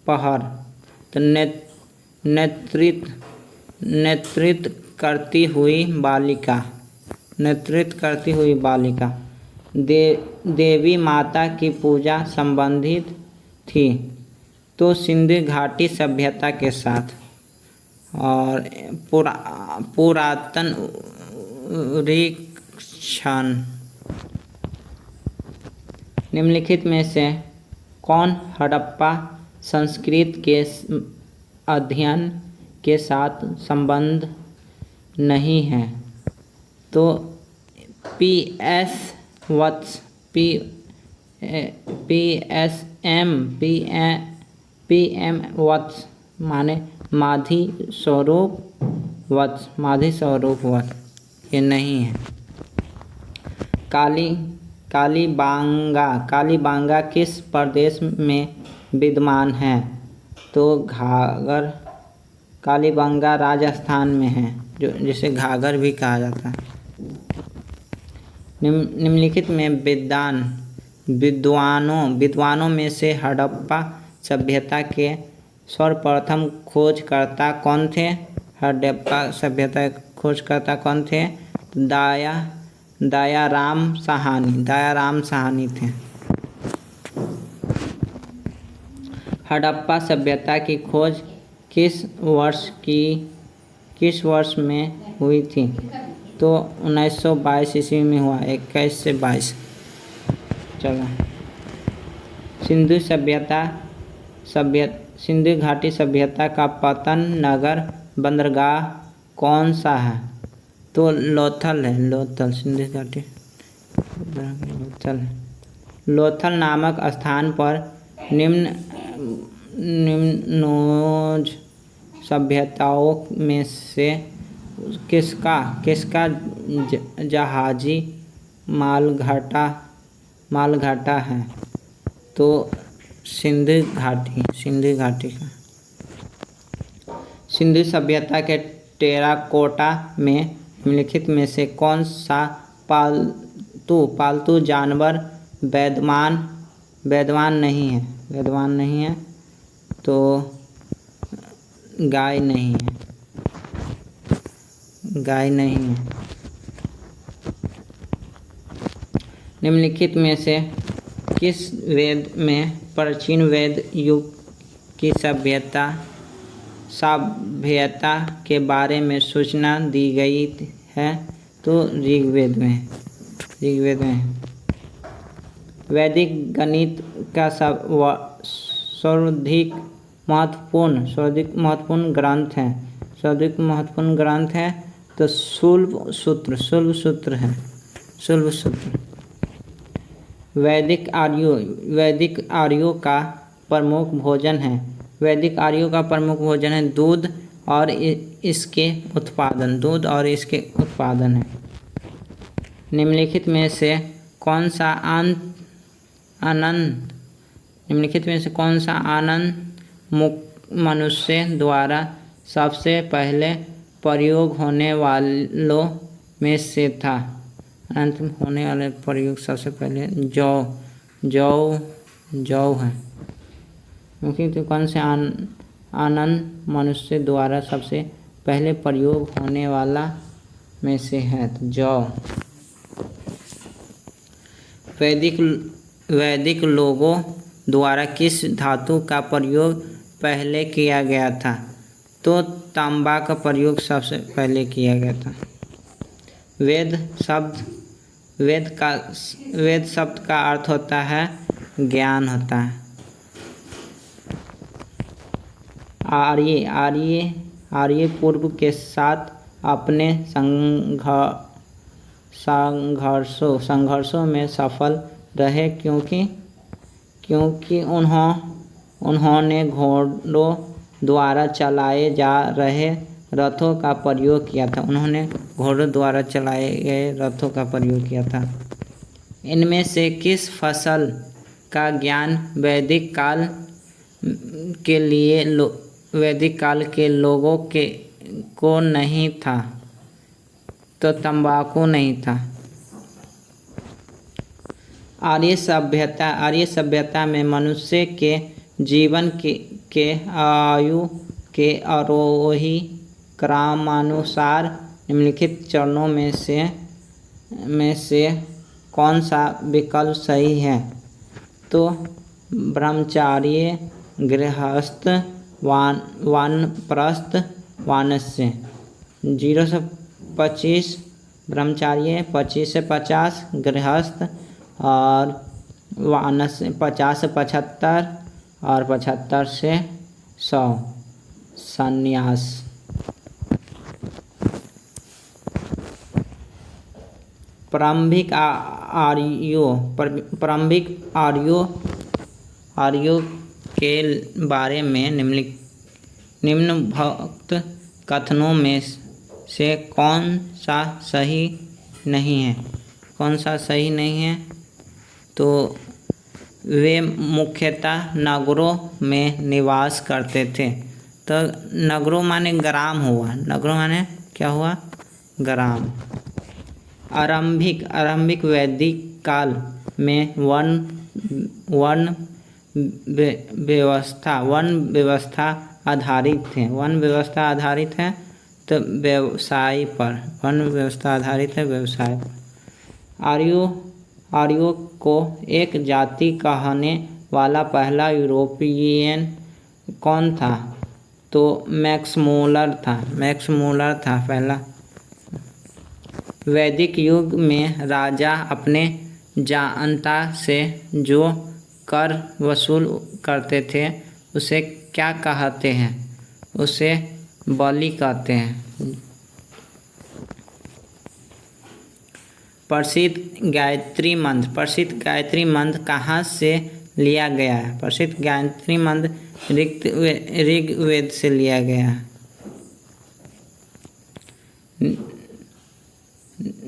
Speaker 1: पहर। तो नेतृत्व करती हुई बालिका। देवी माता की पूजा संबंधित थी तो सिंधु घाटी सभ्यता के साथ। और पुरातन निरीक्षण। निम्नलिखित में से कौन हड़प्पा संस्कृति के अध्ययन के साथ संबंध नहीं है? तो पीएम वत्स माने माधी स्वरूप वत्स ये नहीं है। कालीबांगा किस प्रदेश में विद्यमान है? तो घाघर। कालीबांगा राजस्थान में है, जिसे घाघर भी कहा जाता है। निम्नलिखित में विद्वानों में से हड़प्पा सभ्यता के सर्वप्रथम खोजकर्ता कौन थे? हड़प्पा सभ्यता के खोजकर्ता कौन थे? दयाराम साहनी थे। हड़प्पा सभ्यता की खोज किस वर्ष में हुई थी? तो 1922 ईस्वी में हुआ, 21 से 22। चलो, सिंधु घाटी सभ्यता का पतन नगर बंदरगाह कौन सा है? तो लोथल है, लोथल। सिंधु घाटी लोथल है। लोथल नामक स्थान पर निम्नोज सभ्यताओं में से किसका जहाजी मालघाटा है? तो सिंधु घाटी का। सिंधु सभ्यता के टेराकोटा में निम्नलिखित में से कौन सा पालतू जानवर वैद्यमान नहीं है? तो गाय नहीं है। निम्नलिखित में से किस वेद में प्राचीन वेद युग की सभ्यता के बारे में सूचना दी गई है? तो ऋग्वेद में। वैदिक गणित का सर्वाधिक महत्वपूर्ण ग्रंथ है। तो शुल्ब सूत्र है। वैदिक आर्यों का प्रमुख भोजन है दूध और इसके उत्पादन है। निम्नलिखित में से कौन सा आनंद मनुष्य द्वारा सबसे पहले प्रयोग होने वालों में से था? अंत में होने वाले प्रयोग सबसे पहले जौ है। क्योंकि कौन से आनंद मनुष्य द्वारा सबसे पहले प्रयोग होने वाला में से है? तो जौ। वैदिक लोगों द्वारा किस धातु का प्रयोग पहले किया गया था? तो तांबा का प्रयोग सबसे पहले किया गया था। वेद शब्द का अर्थ होता है ज्ञान होता है। आर्य पूर्व के साथ अपने संघर्षों में सफल रहे क्योंकि उन्होंने घोड़ों द्वारा चलाए जा रहे रथों का प्रयोग किया था। इनमें से किस फसल का ज्ञान वैदिक काल के लोगों को नहीं था? तो तंबाकू नहीं था। आर्य सभ्यता में मनुष्य के जीवन के आयु के आरोही क्रमानुसार निम्नलिखित चरणों में से कौन सा विकल्प सही है? तो ब्रह्मचार्य, गृहस्थ, वानप्रस्थ, वानस्य। 0 से 25 ब्रह्मचार्य, 25 से 50 गृहस्थ और वानस्य, 50 से 75 और 75 से 100 संन्यास। प्रारंभिक आर्यों के बारे में निम्नलिखित कथनों में से कौन सा सही नहीं है? तो वे मुख्यतः नगरों में निवास करते थे। तो नगरों माने ग्राम हुआ। नगरों माने क्या हुआ? ग्राम। आरंभिक वैदिक काल में वन व्यवस्था आधारित है तो व्यवसाय पर वन व्यवस्था आधारित है व्यवसाय पर। आर्यों को एक जाति कहने वाला पहला यूरोपियन कौन था? तो मैक्स मूलर था पहला। वैदिक युग में राजा अपने जनता से जो कर वसूल करते थे उसे क्या कहते हैं? उसे बलि कहते हैं। प्रसिद्ध गायत्री मंत्र कहाँ से लिया गया है? प्रसिद्ध गायत्री मंत्र ऋग्वेद से लिया गया है।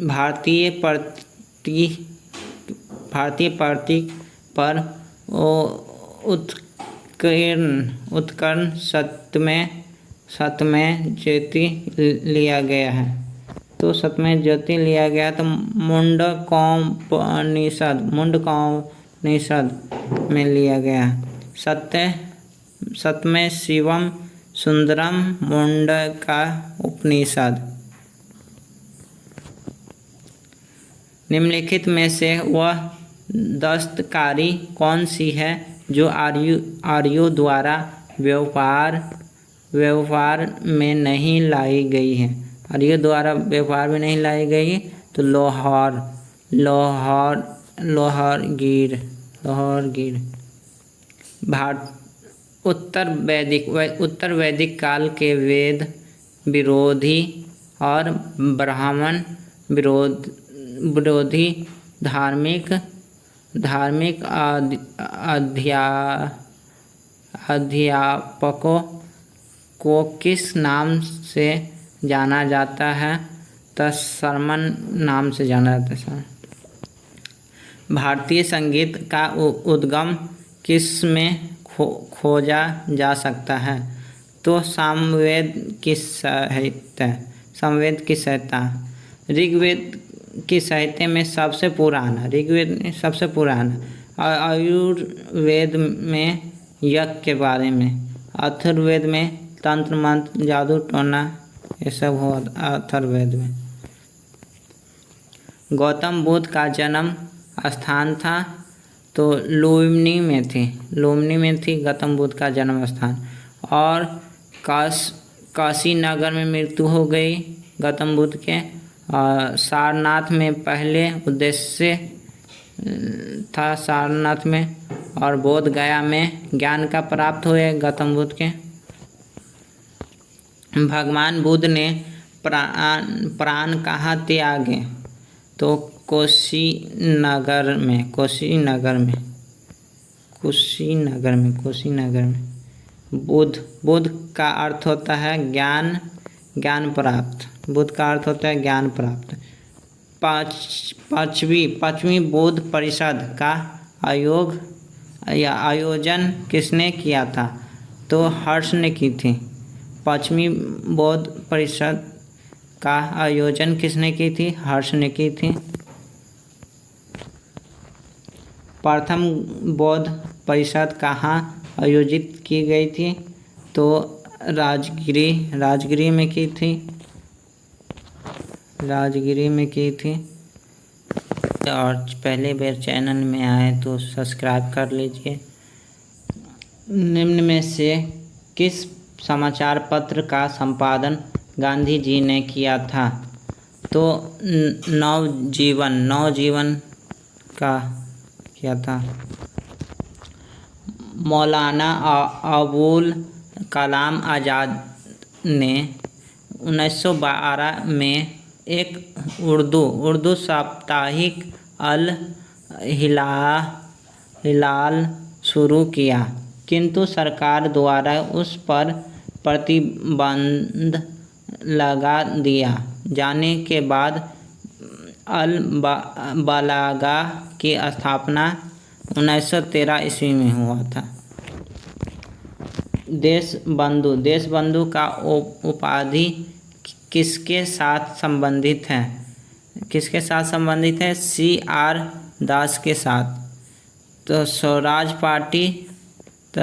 Speaker 1: भारतीय प्रतीक पर उत्कर्ण सतमें ज्योति लिया गया है। तो सतमें ज्योति लिया गया तो मुंडकोपनिषद में लिया गया है। सतमें शिवम सुंदरम मुंडका उपनिषद। निम्नलिखित में से वह दस्तकारी कौन सी है जो आर्यों द्वारा व्यवहार में नहीं लाई गई है? आर्यों द्वारा व्यवहार में नहीं लाई गई तो लोहारगीर। उत्तर वैदिक काल के वेद विरोधी और ब्राह्मण विरोधी धार्मिक अध्यापकों को किस नाम से जाना जाता है? तो शर्मन नाम से जाना जाता है। भारतीय संगीत का उद्गम किस में खोजा जा सकता है? तो सामवेद की संहिता। ऋग्वेद की साहित्य में सबसे पुराना। आयुर्वेद में यज्ञ के बारे में, अथर्ववेद में तंत्र मंत्र जादू टोना ये सब हो अथर्ववेद में। गौतम बुद्ध का जन्म स्थान था तो लुम्बिनी में थी गौतम बुद्ध का जन्म स्थान। और काशी नगर में मृत्यु हो गई गौतम बुद्ध के। सारनाथ में पहले उद्देश्य था सारनाथ में। और बोध गया में ज्ञान का प्राप्त हुए गौतम बुद्ध के। भगवान बुद्ध ने प्राण कहाँ त्यागे? तो कुशीनगर में। बुद्ध का अर्थ होता है ज्ञान प्राप्त। बुद्ध का अर्थ होता है ज्ञान प्राप्त। पांचवी बौद्ध परिषद का आयोजन किसने किया था? तो हर्ष ने की थी। पांचवी बौद्ध परिषद का आयोजन किसने की थी? हर्ष ने की थी। प्रथम बौद्ध परिषद कहाँ आयोजित की गई थी? तो राजगिरी में की थी। और पहले बार चैनल में आए तो सब्सक्राइब कर लीजिए। निम्न में से किस समाचार पत्र का संपादन गांधी जी ने किया था? तो नवजीवन का किया था। मौलाना अबुल कलाम आज़ाद ने 1912 में एक उर्दू साप्ताहिक अल हिलाल शुरू किया, किंतु सरकार द्वारा उस पर प्रतिबंध लगा दिया जाने के बाद अल बलागा की स्थापना 1913 ईस्वी में हुआ था। देशबंधु का उपाधि किसके साथ संबंधित है? किसके साथ संबंधित है? CR दास के साथ। तो स्वराज पार्टी तो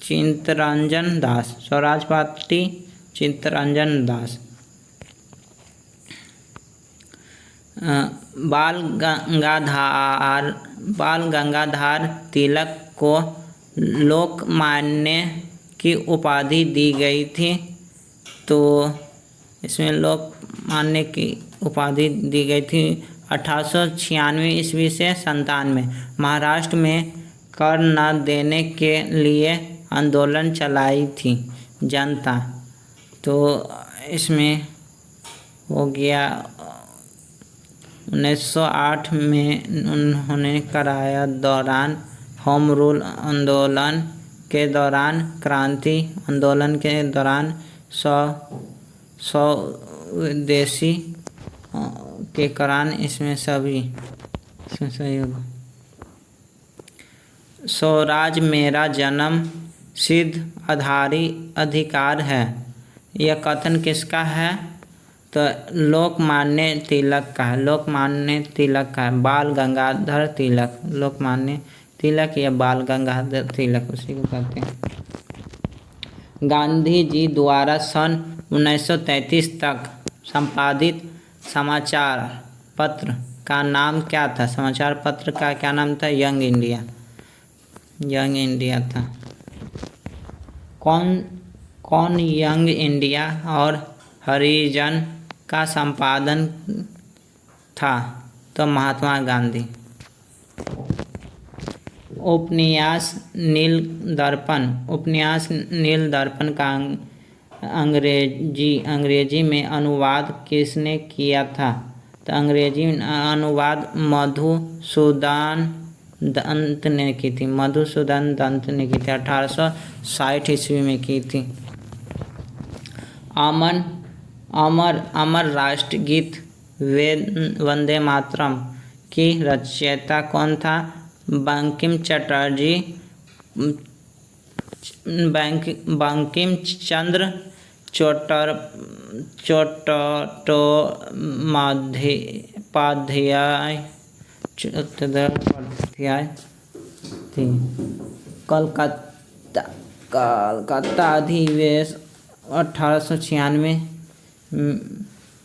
Speaker 1: चित्तरंजन दास, स्वराज पार्टी चित्तरंजन दास। बाल गंगाधर तिलक को लोकमान्य की उपाधि दी गई थी। तो इसमें लोकमान्य की उपाधि दी गई थी 1896 ईस्वी से 97। महाराष्ट्र में कर न देने के लिए आंदोलन चलाई थी जनता। तो इसमें हो गया 1908 में उन्होंने कराया दौरान होम रूल आंदोलन के दौरान, क्रांति आंदोलन के दौरान स्वदेशी के कारण इसमें सही होगा। स्वराज मेरा जन्म सिद्ध अधिकार है, यह कथन किसका है? तो लोकमान्य तिलक का है। लोकमान्य तिलक का है, बाल गंगाधर तिलक। लोकमान्य तिलक या बाल गंगाधर तिलक, उसी को कहते हैं। गांधी जी द्वारा सन 1933 तक संपादित समाचार पत्र का नाम क्या था? समाचार पत्र का क्या नाम था? यंग इंडिया था। कौन यंग इंडिया और हरिजन का संपादन था? तो महात्मा गांधी। उपन्यास नील दर्पण का अंग्रेजी में अनुवाद किसने किया था? तो अंग्रेजी अनुवाद मधुसूदन दत्त ने की थी। 1860 ईस्वी में की थी। अमर राष्ट्रगीत वंदे मातरम की रचयिता कौन था? बंकिम चंद्र चट्टोपाध्याय थी। कलकत्ता अधिवेशन 1896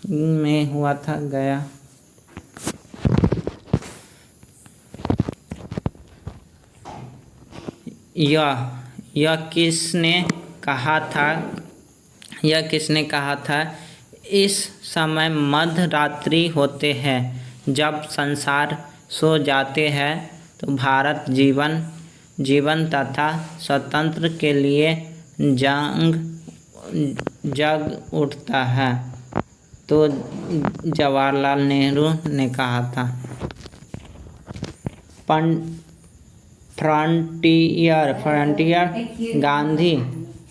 Speaker 1: में हुआ था, गया। यह किसने कहा था? इस समय मध्य रात्रि होते हैं, जब संसार सो जाते हैं तो भारत जीवन तथा स्वतंत्र के लिए जग उठता है। तो जवाहरलाल नेहरू ने कहा था।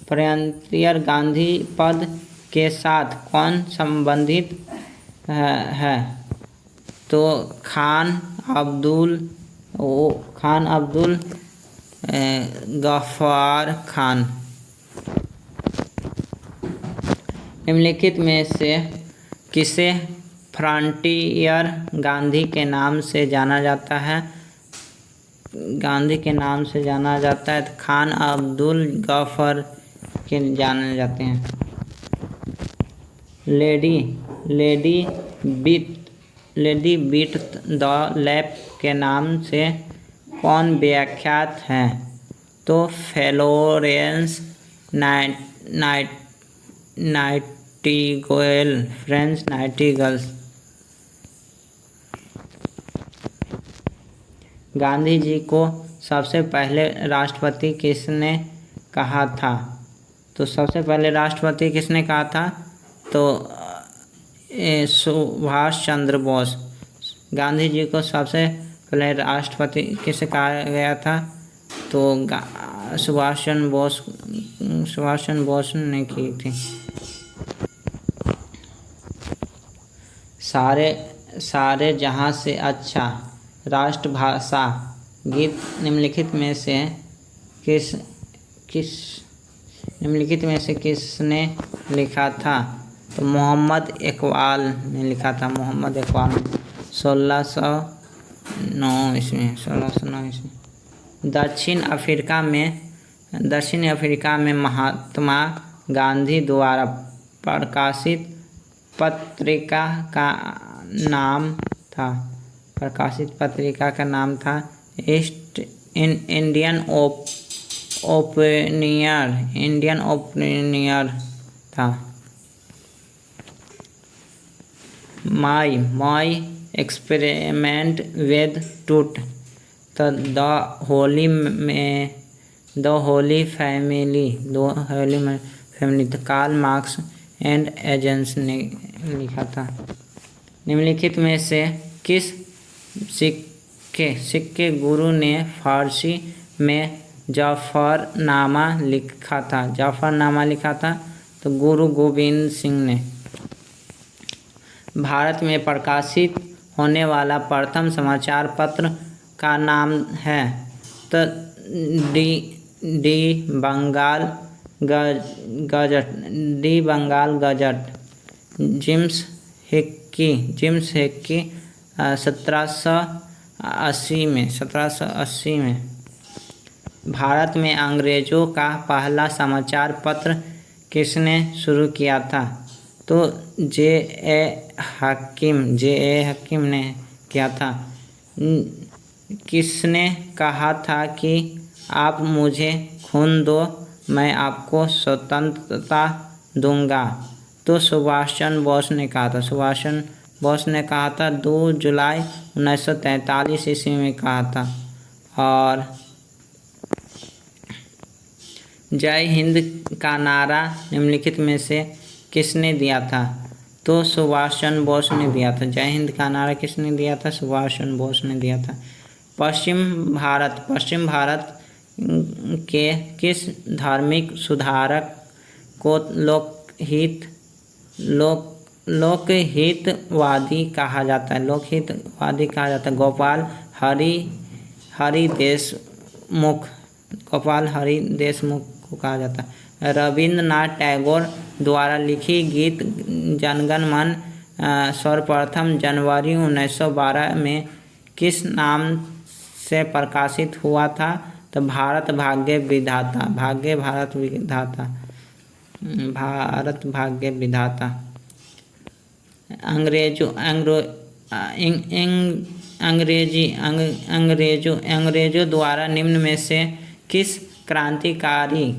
Speaker 1: फ्रंटियर गांधी पद के साथ कौन संबंधित है? तो खान अब्दुल गफ्फार खान। निम्नलिखित में से किसे फ्रंटियर गांधी के नाम से जाना जाता है? गांधी के नाम से जाना जाता है तो खान अब्दुल गफ्फार के जाने जाते हैं। लेडी बीट द लैप के नाम से कौन व्याख्यात है? तो Florence Nightingale, French Nightingale. Gandhi ji को सबसे पहले राष्ट्रपति किसने कहा था? तो सबसे पहले राष्ट्रपति किसने कहा था? तो सुभाष चंद्र बोस। गांधी जी को सबसे पहले राष्ट्रपति किसे कहा गया था? तो सुभाष चंद्र बोस ने की थी। सारे जहां से अच्छा राष्ट्रभाषा गीत निम्नलिखित में से किसने लिखा था? तो मोहम्मद इकबाल ने लिखा था, मोहम्मद इकबाल 1609 ईस्वी, 1609 ईस्वी। दक्षिण अफ्रीका में महात्मा गांधी द्वारा प्रकाशित पत्रिका का नाम था ईस्ट इंडियन ओपिनियन था। My experiment with truth, the holy family, Karl Marx and Engels ने लिखा था। निम्नलिखित में से किस सिक्के गुरु ने फारसी में जाफरनामा लिखा था? तो गुरु गोविंद सिंह ने। भारत में प्रकाशित होने वाला प्रथम समाचार पत्र का नाम है? तो दी बंगाल गजट। जेम्स हिक्की 1780 में। भारत में अंग्रेजों का पहला समाचार पत्र किसने शुरू किया था? तो जे.ए. हकीम ने किया था। किसने कहा था कि आप मुझे खून दो, मैं आपको स्वतंत्रता दूंगा? तो सुभाष चंद्र बोस ने कहा था। 2 जुलाई 1943 ईस्वी में कहा था। और जय हिंद का नारा निम्नलिखित में से किसने दिया था? तो सुभाष चंद्र बोस ने दिया था। जय हिंद का नारा किसने दिया था? सुभाष चंद्र बोस ने दिया था। पश्चिम भारत के किस धार्मिक सुधारक को लोकहितवादी कहा जाता है? गोपाल हरि देशमुख को कहा जाता है। रविंद्रनाथ टैगोर द्वारा लिखी गीत जनगण मन सर्वप्रथम जनवरी 1912 में किस नाम से प्रकाशित हुआ था? तो भारत भाग्य विधाता। अंग्रेजों द्वारा निम्न में से किस क्रांतिकारी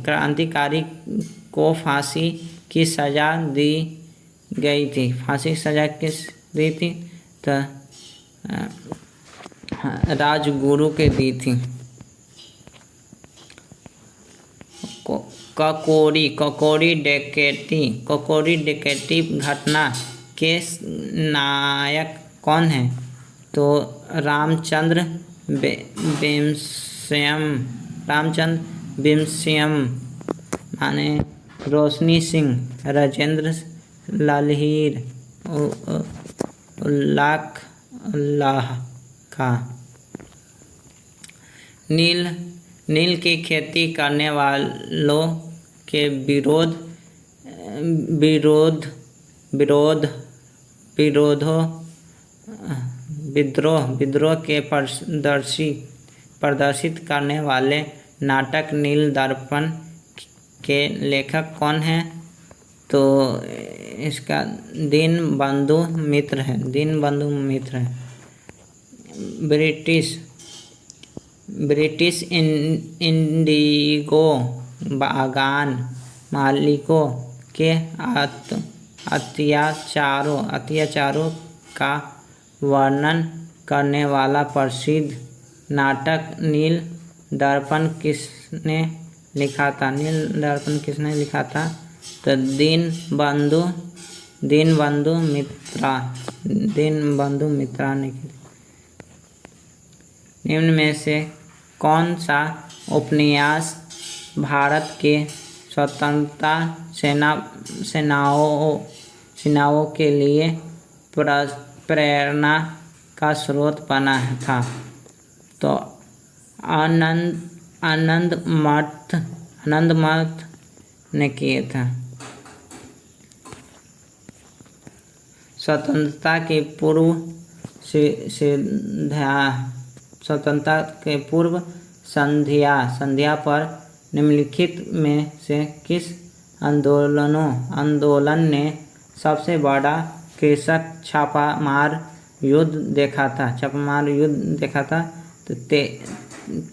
Speaker 1: को फांसी की सजा दी गई थी? फांसी की सजा किस दी थी? तो राजगुरु के दी थी। ककोरी डकैती घटना के नायक कौन है? तो रामचंद्र बिमश्यम माने रोशनी सिंह, राजेंद्र लहिर, उल्लाह का। नील की खेती करने वालों के विद्रोह के प्रदर्शित करने वाले नाटक नील दर्पण के लेखक कौन हैं? तो इसका दीनबंधु मित्र है। ब्रिटिश इंडिगो बागान मालिकों के अत्याचारों का वर्णन करने वाला प्रसिद्ध नाटक नील दर्पण किसने लिखा था? तो दीनबंधु मित्रा ने। निम्न में से कौन सा उपन्यास भारत के स्वतंत्रता सेनाओं के लिए प्रेरणा का स्रोत बना था? तो आनंदमठ ने किए था। स्वतंत्रता के पूर्व स्वतंत्रता के पूर्व संध्या पर निम्नलिखित में से किस आंदोलन ने सबसे बड़ा कृषक छापामार युद्ध देखा था? तो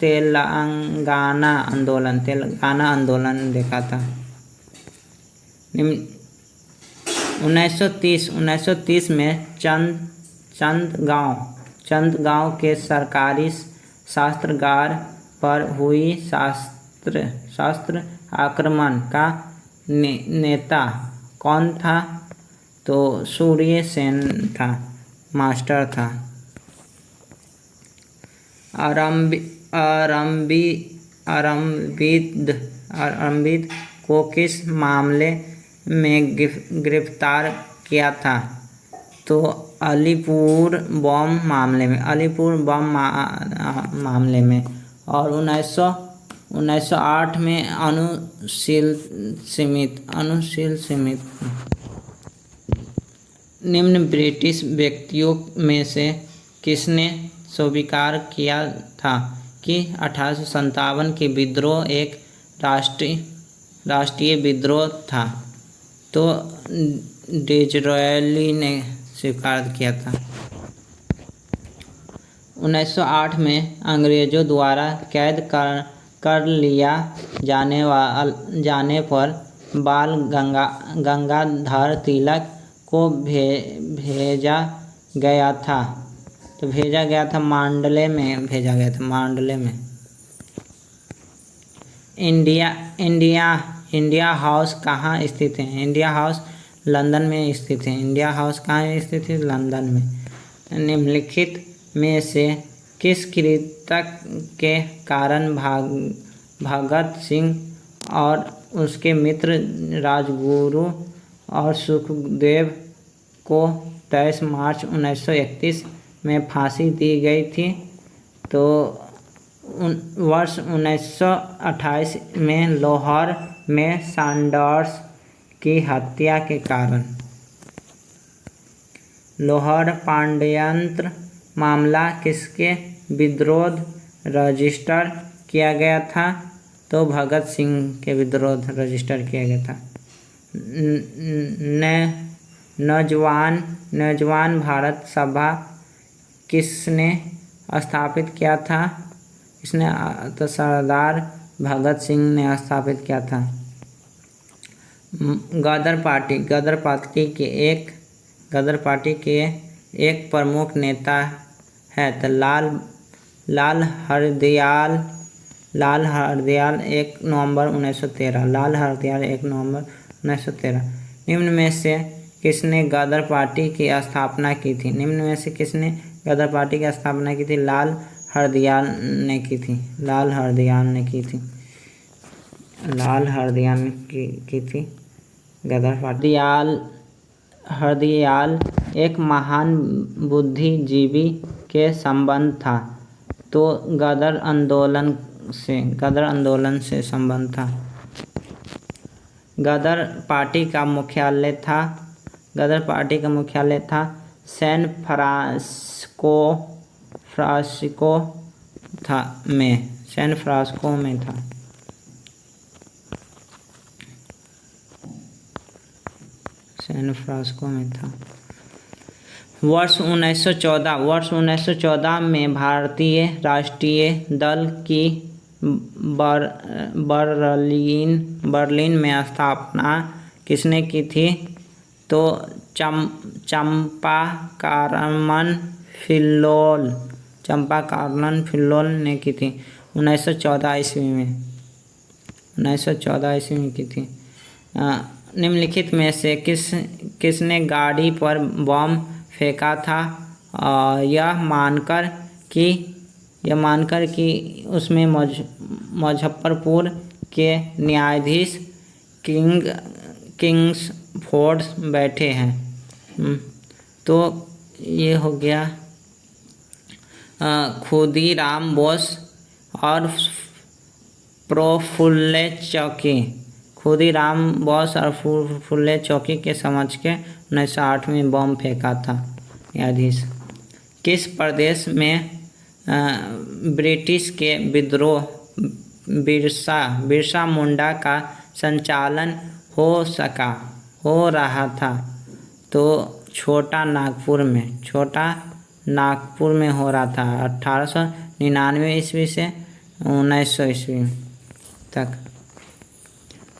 Speaker 1: तेलंगाना आंदोलन देखा था। 1930 में चंदगांव के सरकारी शस्त्रागार पर हुई शस्त्र आक्रमण का नेता कौन था? तो सूर्य सेन था, मास्टर था। आरंबिद को किस मामले में गिरफ्तार किया था? तो अलीपुर बम मामले में। और 1908 में अनुशील समिति। निम्न ब्रिटिश व्यक्तियों में से किसने स्वीकार किया था कि 1857 के विद्रोह एक राष्ट्रीय विद्रोह था? तो डिज़रायली ने स्वीकार किया था। 1908 में अंग्रेजों द्वारा कैद कर लिया जाने पर बाल गंगाधर तिलक को भेजा गया था। तो मांडले में। इंडिया हाउस कहाँ स्थित है? इंडिया हाउस लंदन में स्थित है। लंदन में। निम्नलिखित में से किस कृतक के कारण भगत सिंह और उसके मित्र राजगुरु और सुखदेव को 23 मार्च 1931 में फांसी दी गई थी? तो वर्ष 1928 में लाहौर में सैंडर्स की हत्या के कारण। लाहौर पांड्यतंत्र मामला किसके विरुद्ध रजिस्टर किया गया था? तो भगत सिंह के विरुद्ध रजिस्टर किया गया था। नौजवान भारत सभा किसने स्थापित किया था? तो सरदार भगत सिंह ने स्थापित किया था। गदर पार्टी के एक प्रमुख नेता है तो लाल हरदयाल 1 नवंबर 1913। निम्न में से किसने गदर पार्टी की स्थापना की थी? लाल हरदयाल ने की थी। गदर पार्टी। हरदयाल एक महान बुद्धिजीवी के संबंध था। तो गदर आंदोलन से संबंध था। गदर पार्टी का मुख्यालय था सैन फ्रांसिस्को में था। वर्ष 1914 में भारतीय राष्ट्रीय दल की बर्लिन में स्थापना किसने की थी? तो चंपाकारमन फिल्लोल ने की थी। 1914 ईस्वी में की थी। निम्नलिखित में से किसने गाड़ी पर बम फेंका था? यह मानकर कि उसमें मुजफ्फरपुर के न्यायाधीश किंग्सफोर्ड बैठे हैं। तो ये हो गया खुदीराम बोस और प्रफुल्ल खुदीराम बोस और फुले चौकी के समझ के 1908 में बम फेंका था। न्यायाधीश किस प्रदेश में ब्रिटिश के विद्रोह बिरसा मुंडा का संचालन हो रहा था? तो छोटा नागपुर में हो रहा था 1899 ईस्वी से 1900 ईस्वी तक।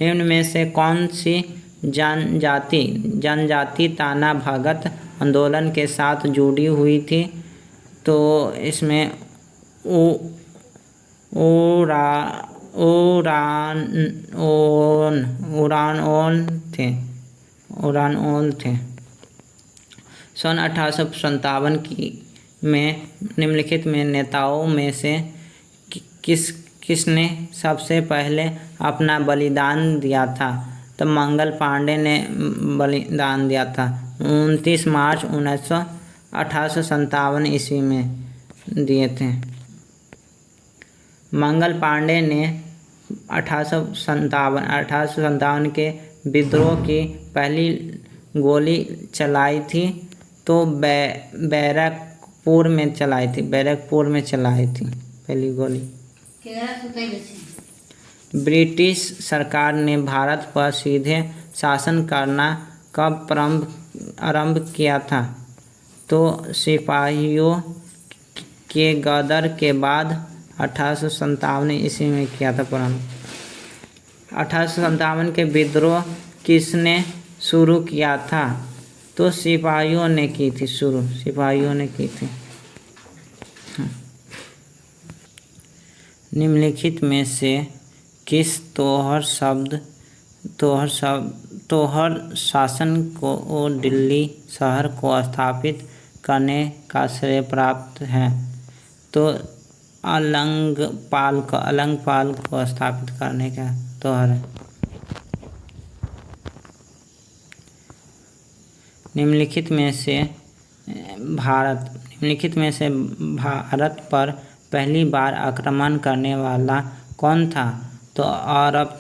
Speaker 1: निम्न में से कौन सी जनजाति ताना भगत आंदोलन के साथ जुड़ी हुई थी? तो इसमें उरानओन थे। सन 1857 में निम्नलिखित में नेताओं में से किसने सबसे पहले अपना बलिदान दिया था? तो मंगल पांडे ने बलिदान दिया था 29 मार्च 1857 ईस्वी में दिए थे। मंगल पांडे ने 1857 के विद्रोह की पहली गोली चलाई थी तो बैरकपुर में चलाई थी पहली गोली। ब्रिटिश सरकार ने भारत पर सीधे शासन करना कब आरंभ किया था? तो सिपाहियों के गदर के बाद 1857 ईस्वी में किया था प्रारंभ। 1857 के विद्रोह किसने शुरू किया था? तो सिपाहियों ने की थी। निम्नलिखित में से किस तोहर शासन को दिल्ली शहर को स्थापित करने का श्रेय प्राप्त है? तो अलंगपाल को स्थापित करने का तोहर है। निम्नलिखित में से भारत पर पहली बार आक्रमण करने वाला कौन था? तो अरब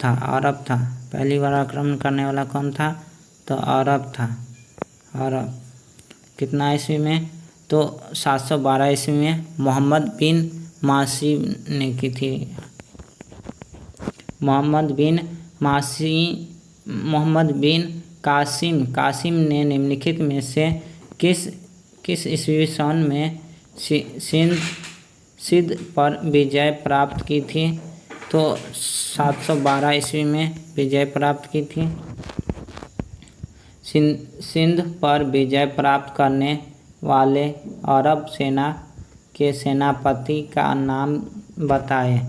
Speaker 1: था। पहली बार आक्रमण करने वाला कौन था? तो अरब था। कितना ईस्वी में? तो 712 ईस्वी में मोहम्मद बिन कासिम ने निम्नलिखित में से किस ईस्वी सन में सिंध पर विजय प्राप्त की थी? तो 712 ईस्वी में विजय प्राप्त की थी। सिंध पर विजय प्राप्त करने वाले अरब सेना के सेनापति का नाम बताएं।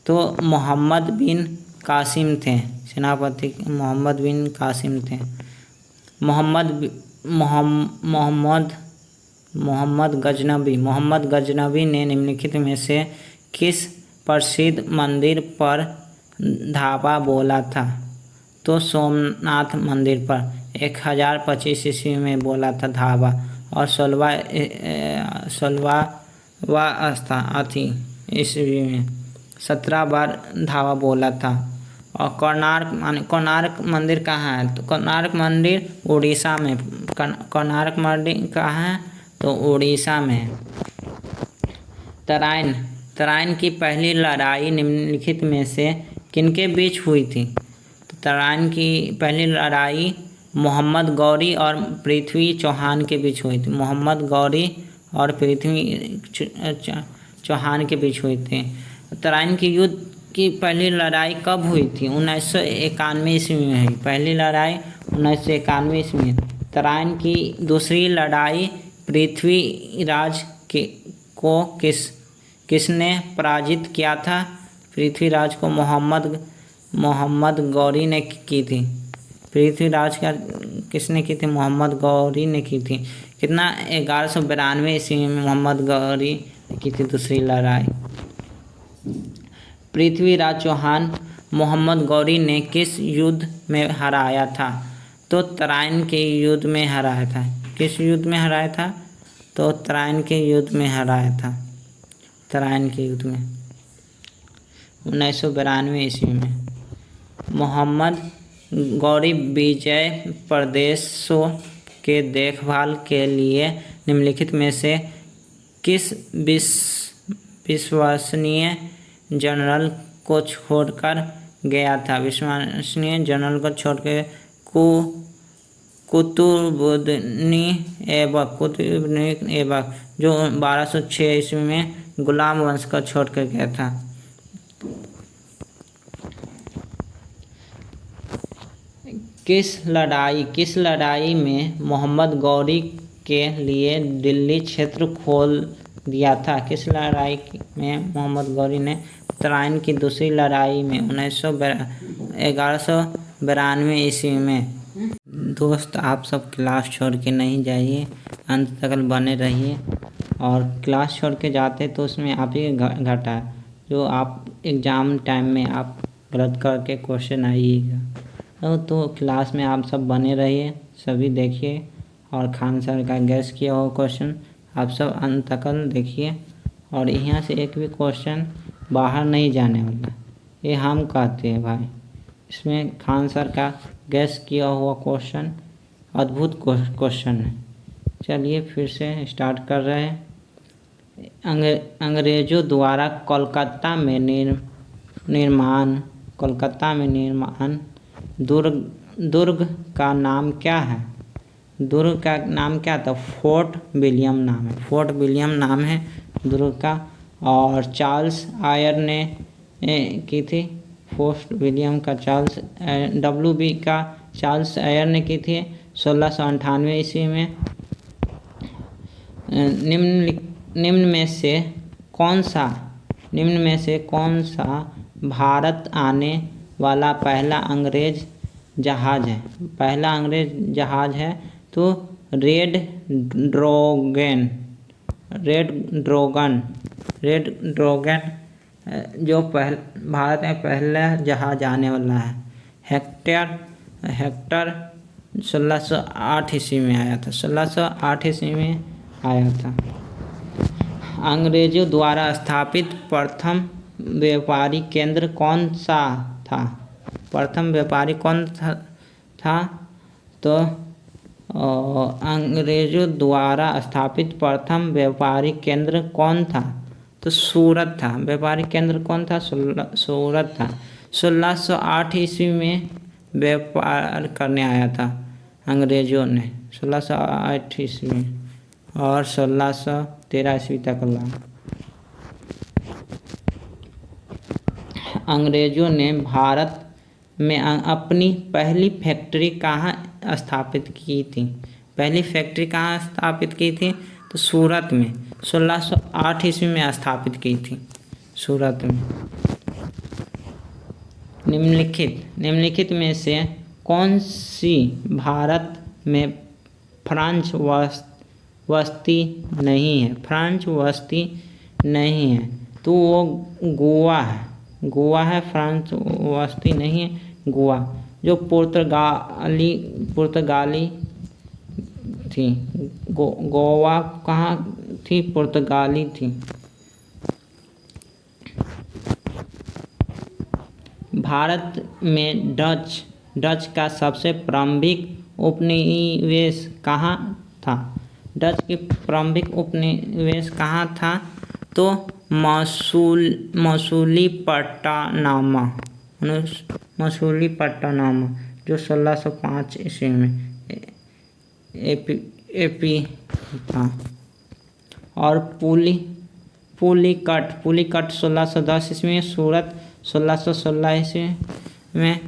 Speaker 1: तो मोहम्मद बिन कासिम थे। सेनापति मोहम्मद बिन कासिम थे। मोहम्मद गजनबी ने निम्नलिखित में से किस प्रसिद्ध मंदिर पर धावा बोला था? तो सोमनाथ मंदिर पर 1025 ईस्वी में बोला था धावा। और 16वां ईस्वी में 17 बार धावा बोला था। और कोणार्क मंदिर कहाँ है? तो कोणार्क मंदिर उड़ीसा में। कोणार्क मंदिर कहाँ है? तो उड़ीसा में है। तराइन की पहली लड़ाई निम्नलिखित में से किनके बीच हुई थी? तो तराइन की पहली लड़ाई मोहम्मद गौरी और पृथ्वी चौहान के बीच हुई थी। तराइन की युद्ध की पहली लड़ाई कब हुई थी? 1991 ईस्वी में हुई। पहली लड़ाई 1991 ईस्वी में। तराइन की दूसरी लड़ाई पृथ्वीराज को किसने पराजित किया था? पृथ्वीराज को मोहम्मद गौरी ने की थी। पृथ्वीराज का किसने की थी? मोहम्मद गौरी ने की थी। कितना? 1192 ईस्वी में मोहम्मद गौरी ने की थी दूसरी लड़ाई। पृथ्वीराज चौहान मोहम्मद गौरी ने किस युद्ध में हराया था? तो तराइन के युद्ध में हराया था। किस युद्ध में हराया था? तो तराइन के युद्ध में हराया था। 1992 ईस्वी में। मोहम्मद गौरी विजय प्रदेशों के देखभाल के लिए निम्नलिखित में से किस विश्वसनीय जनरल को छोड़कर गया था? विश्वसनीय जनरल को छोड़कर कुतुबुद्दीन ऐबक जो 1206 ईस्वी में गुलाम वंश को छोड़कर गया था। किस लड़ाई में मोहम्मद गौरी के लिए दिल्ली क्षेत्र खोल दिया था? किस लड़ाई में मोहम्मद गौरी ने उत्तरायण की दूसरी लड़ाई में 1192 ईस्वी में? दोस्त, आप सब क्लास छोड़ के नहीं जाइए, अंत तक बने रहिए। और क्लास छोड़ के जाते तो उसमें आप ही घाटा है, जो आप एग्ज़ाम टाइम में आप गलत करके क्वेश्चन आइएगा। तो क्लास में आप सब बने रहिए, सभी देखिए। और खान सर का गैस किया हुआ क्वेश्चन आप सब अंत तक देखिए। और यहाँ से एक भी क्वेश्चन बाहर नहीं जाने वाला, ये हम कहते हैं भाई। इसमें खान सर का गैस किया हुआ क्वेश्चन अद्भुत क्वेश्चन है। चलिए फिर से स्टार्ट कर रहे हैं। अंग्रेज़ों द्वारा कोलकाता में निर्माण दुर्ग का नाम क्या है? दुर्ग का नाम क्या था? फोर्ट विलियम नाम है। फोर्ट विलियम नाम है दुर्ग का। और चार्ल्स आयर ने की थी। फोर्ट विलियम का चार्ल्स WB का चार्ल्स आयर ने की थी 1698 ईस्वी में। निम्न में से कौन सा भारत आने वाला पहला अंग्रेज जहाज है? पहला अंग्रेज जहाज है तो रेड ड्रैगन जो भारत में पहला जहाज आने वाला है। हेक्टर 1608 ईस्वी में आया था। 1608 ईस्वी में आया था। अंग्रेजों द्वारा स्थापित प्रथम व्यापारी केंद्र कौन सा था? प्रथम व्यापारी कौन था? तो अंग्रेजों द्वारा स्थापित प्रथम व्यापारी केंद्र कौन था? तो सूरत था। व्यापारी केंद्र कौन था? सूरत था। 1608 ईस्वी में व्यापार करने आया था अंग्रेजों ने, 1608 ईस्वी में, और 1613 ईस्वी तक लगा। अंग्रेजों ने भारत में अपनी पहली फैक्ट्री कहाँ स्थापित की थी? पहली फैक्ट्री कहाँ स्थापित की थी? तो सूरत में 1608 ईस्वी में स्थापित की थी, सूरत में। निम्नलिखित में से कौन सी भारत में फ्रेंच वस्ती नहीं है? फ्रेंच वस्ती नहीं है तो वो गोवा है। फ्रेंच वस्ती नहीं है, गोवा। जो पुर्तगाली थी। गोवा कहाँ थी? पुर्तगाली थी। भारत में डच का सबसे प्रारंभिक उपनिवेश कहाँ था? डच की प्रारंभिक उपनिवेश कहाँ था? तो मसूलीपट्टनम जो 1605 ईस्वी में एपी था। और पुलिकट 1610 ईस्वी में। सूरत 1616 ईस्वी में।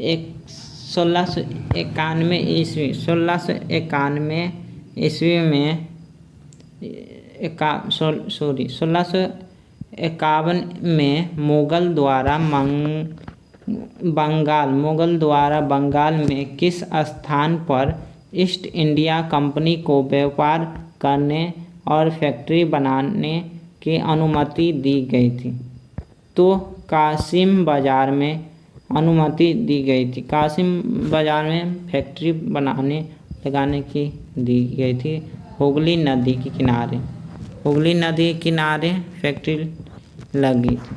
Speaker 1: 1691 ईस्वी में 1651 में मुगल द्वारा बंगाल में किस स्थान पर ईस्ट इंडिया कंपनी को व्यापार करने और फैक्ट्री बनाने की अनुमति दी गई थी? तो कासिम बाजार में अनुमति दी गई थी। कासिम बाजार में फैक्ट्री लगाने की दी गई थी। हुगली नदी के किनारे फैक्ट्री लगी थी।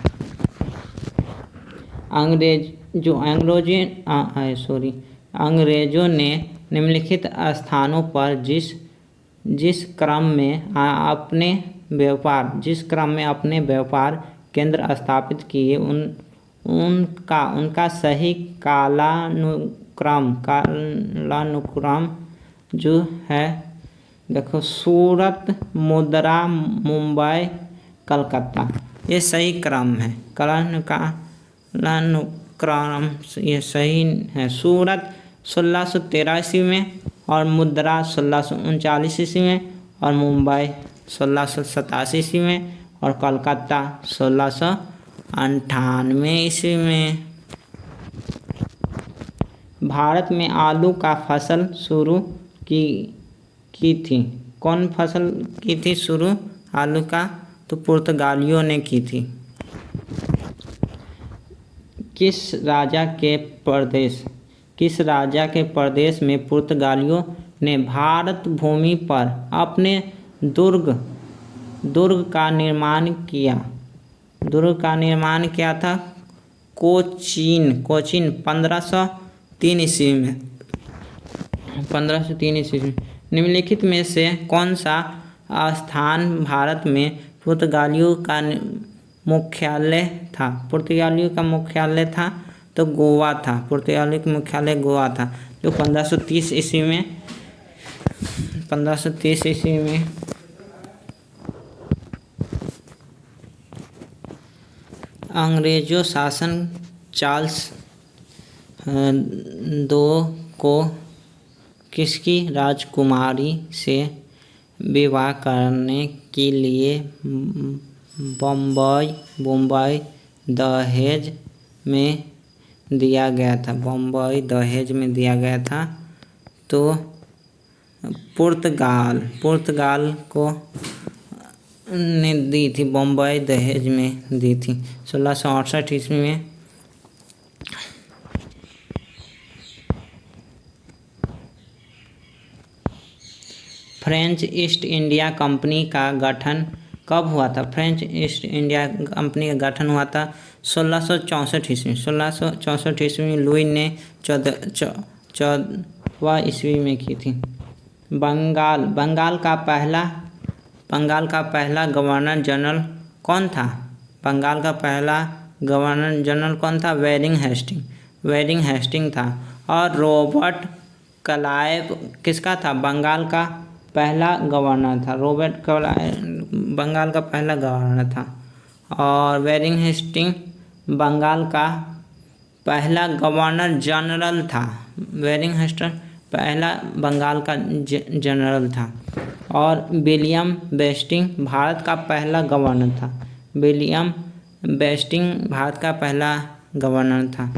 Speaker 1: अंग्रेजों ने निम्नलिखित स्थानों पर जिस क्रम में अपने व्यापार केंद्र स्थापित किए उनका सही कालानुक्रम जो है, देखो, सूरत, मदुरा, मुंबई, कलकत्ता, ये सही क्रम है। कालानुक्रम ये सही है। सूरत 1613 ईस्वी में और मदुरा 1639 ईस्वी में और मुंबई 1687 ईस्वी में और कलकत्ता 1698 ईस्वी में। भारत में आलू का फसल शुरू की थी। कौन फसल की थी शुरू आलू का? तो पुर्तगालियों ने की थी। किस राजा के प्रदेश में पुर्तगालियों ने भारत भूमि पर अपने दुर्ग का निर्माण किया था? कोचीन 1503 ईस्वी में। निम्नलिखित में से कौन सा स्थान भारत में पुर्तगालियों का मुख्यालय था? पुर्तगालियों का मुख्यालय था तो गोवा था। पुर्तगालियों का मुख्यालय गोवा था, जो 1530 ईस्वी में अंग्रेजों शासन चार्ल्स दो को किसकी राजकुमारी से विवाह करने के लिए बम्बई दहेज में दिया गया था। तो पुर्तगाल को ने दी थी, बम्बई दहेज में दी थी 1668 ईस्वी में। फ्रेंच ईस्ट इंडिया कंपनी का गठन कब हुआ था? फ्रेंच ईस्ट इंडिया कंपनी का गठन हुआ था 1664 ईस्वी। 1664 ईस्वी में लुई ने 14वां ईस्वी में की थी। बंगाल का पहला गवर्नर जनरल कौन था? बंगाल का पहला गवर्नर जनरल कौन था? वेरिंग हेस्टिंग था। और रॉबर्ट क्लाइव किसका था? बंगाल का पहला गवर्नर था। रॉबर्ट क्लाइव बंगाल का पहला गवर्नर था। और वेरिंग हेस्टिंग बंगाल का पहला गवर्नर जनरल था। वेरिंग हेस्टिंग पहला बंगाल का जनरल था। और विलियम बेस्टिंग भारत का पहला गवर्नर था। विलियम बेस्टिंग भारत का पहला गवर्नर था।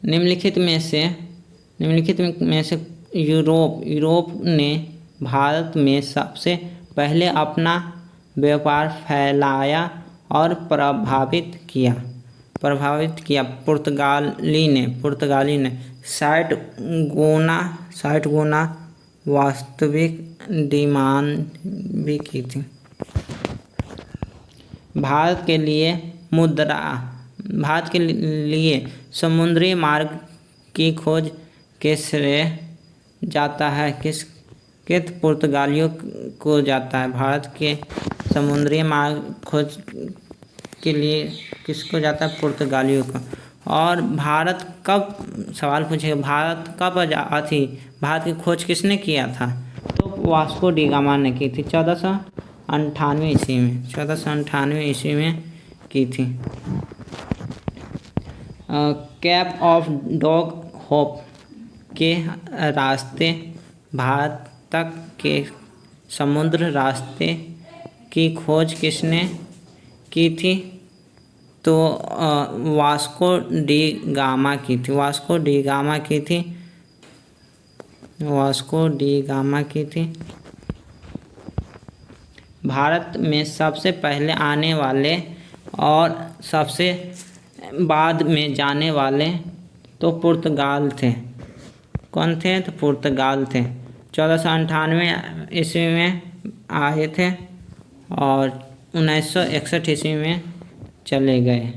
Speaker 1: निम्नलिखित में से यूरोप ने भारत में सबसे पहले अपना व्यापार फैलाया और प्रभावित किया। पुर्तगाली ने 60 गुना वास्तविक डिमांड भी की थी। भारत के लिए समुद्री मार्ग की खोज किस श्रेय जाता है? किस पुर्तगालियों को जाता है? भारत के समुद्री मार्ग खोज के लिए किसको जाता है? पुर्तगालियों को। और भारत कब, सवाल पूछेगा, भारत कब भारत की खोज किसने किया था? तो वास्को डी गामा ने की थी 1498 ईस्वी में। 1498 ईस्वी में की थी। कैप ऑफ डॉग होप के रास्ते, भारत तक के समुद्र रास्ते की खोज किसने की थी? तो वास्को डी गामा की थी। भारत में सबसे पहले आने वाले और सबसे बाद में जाने वाले तो पुर्तगाल थे। कौन थे? तो पुर्तगाल थे। 1498 ईस्वी में आए थे और 1961 ईस्वी में चले गए।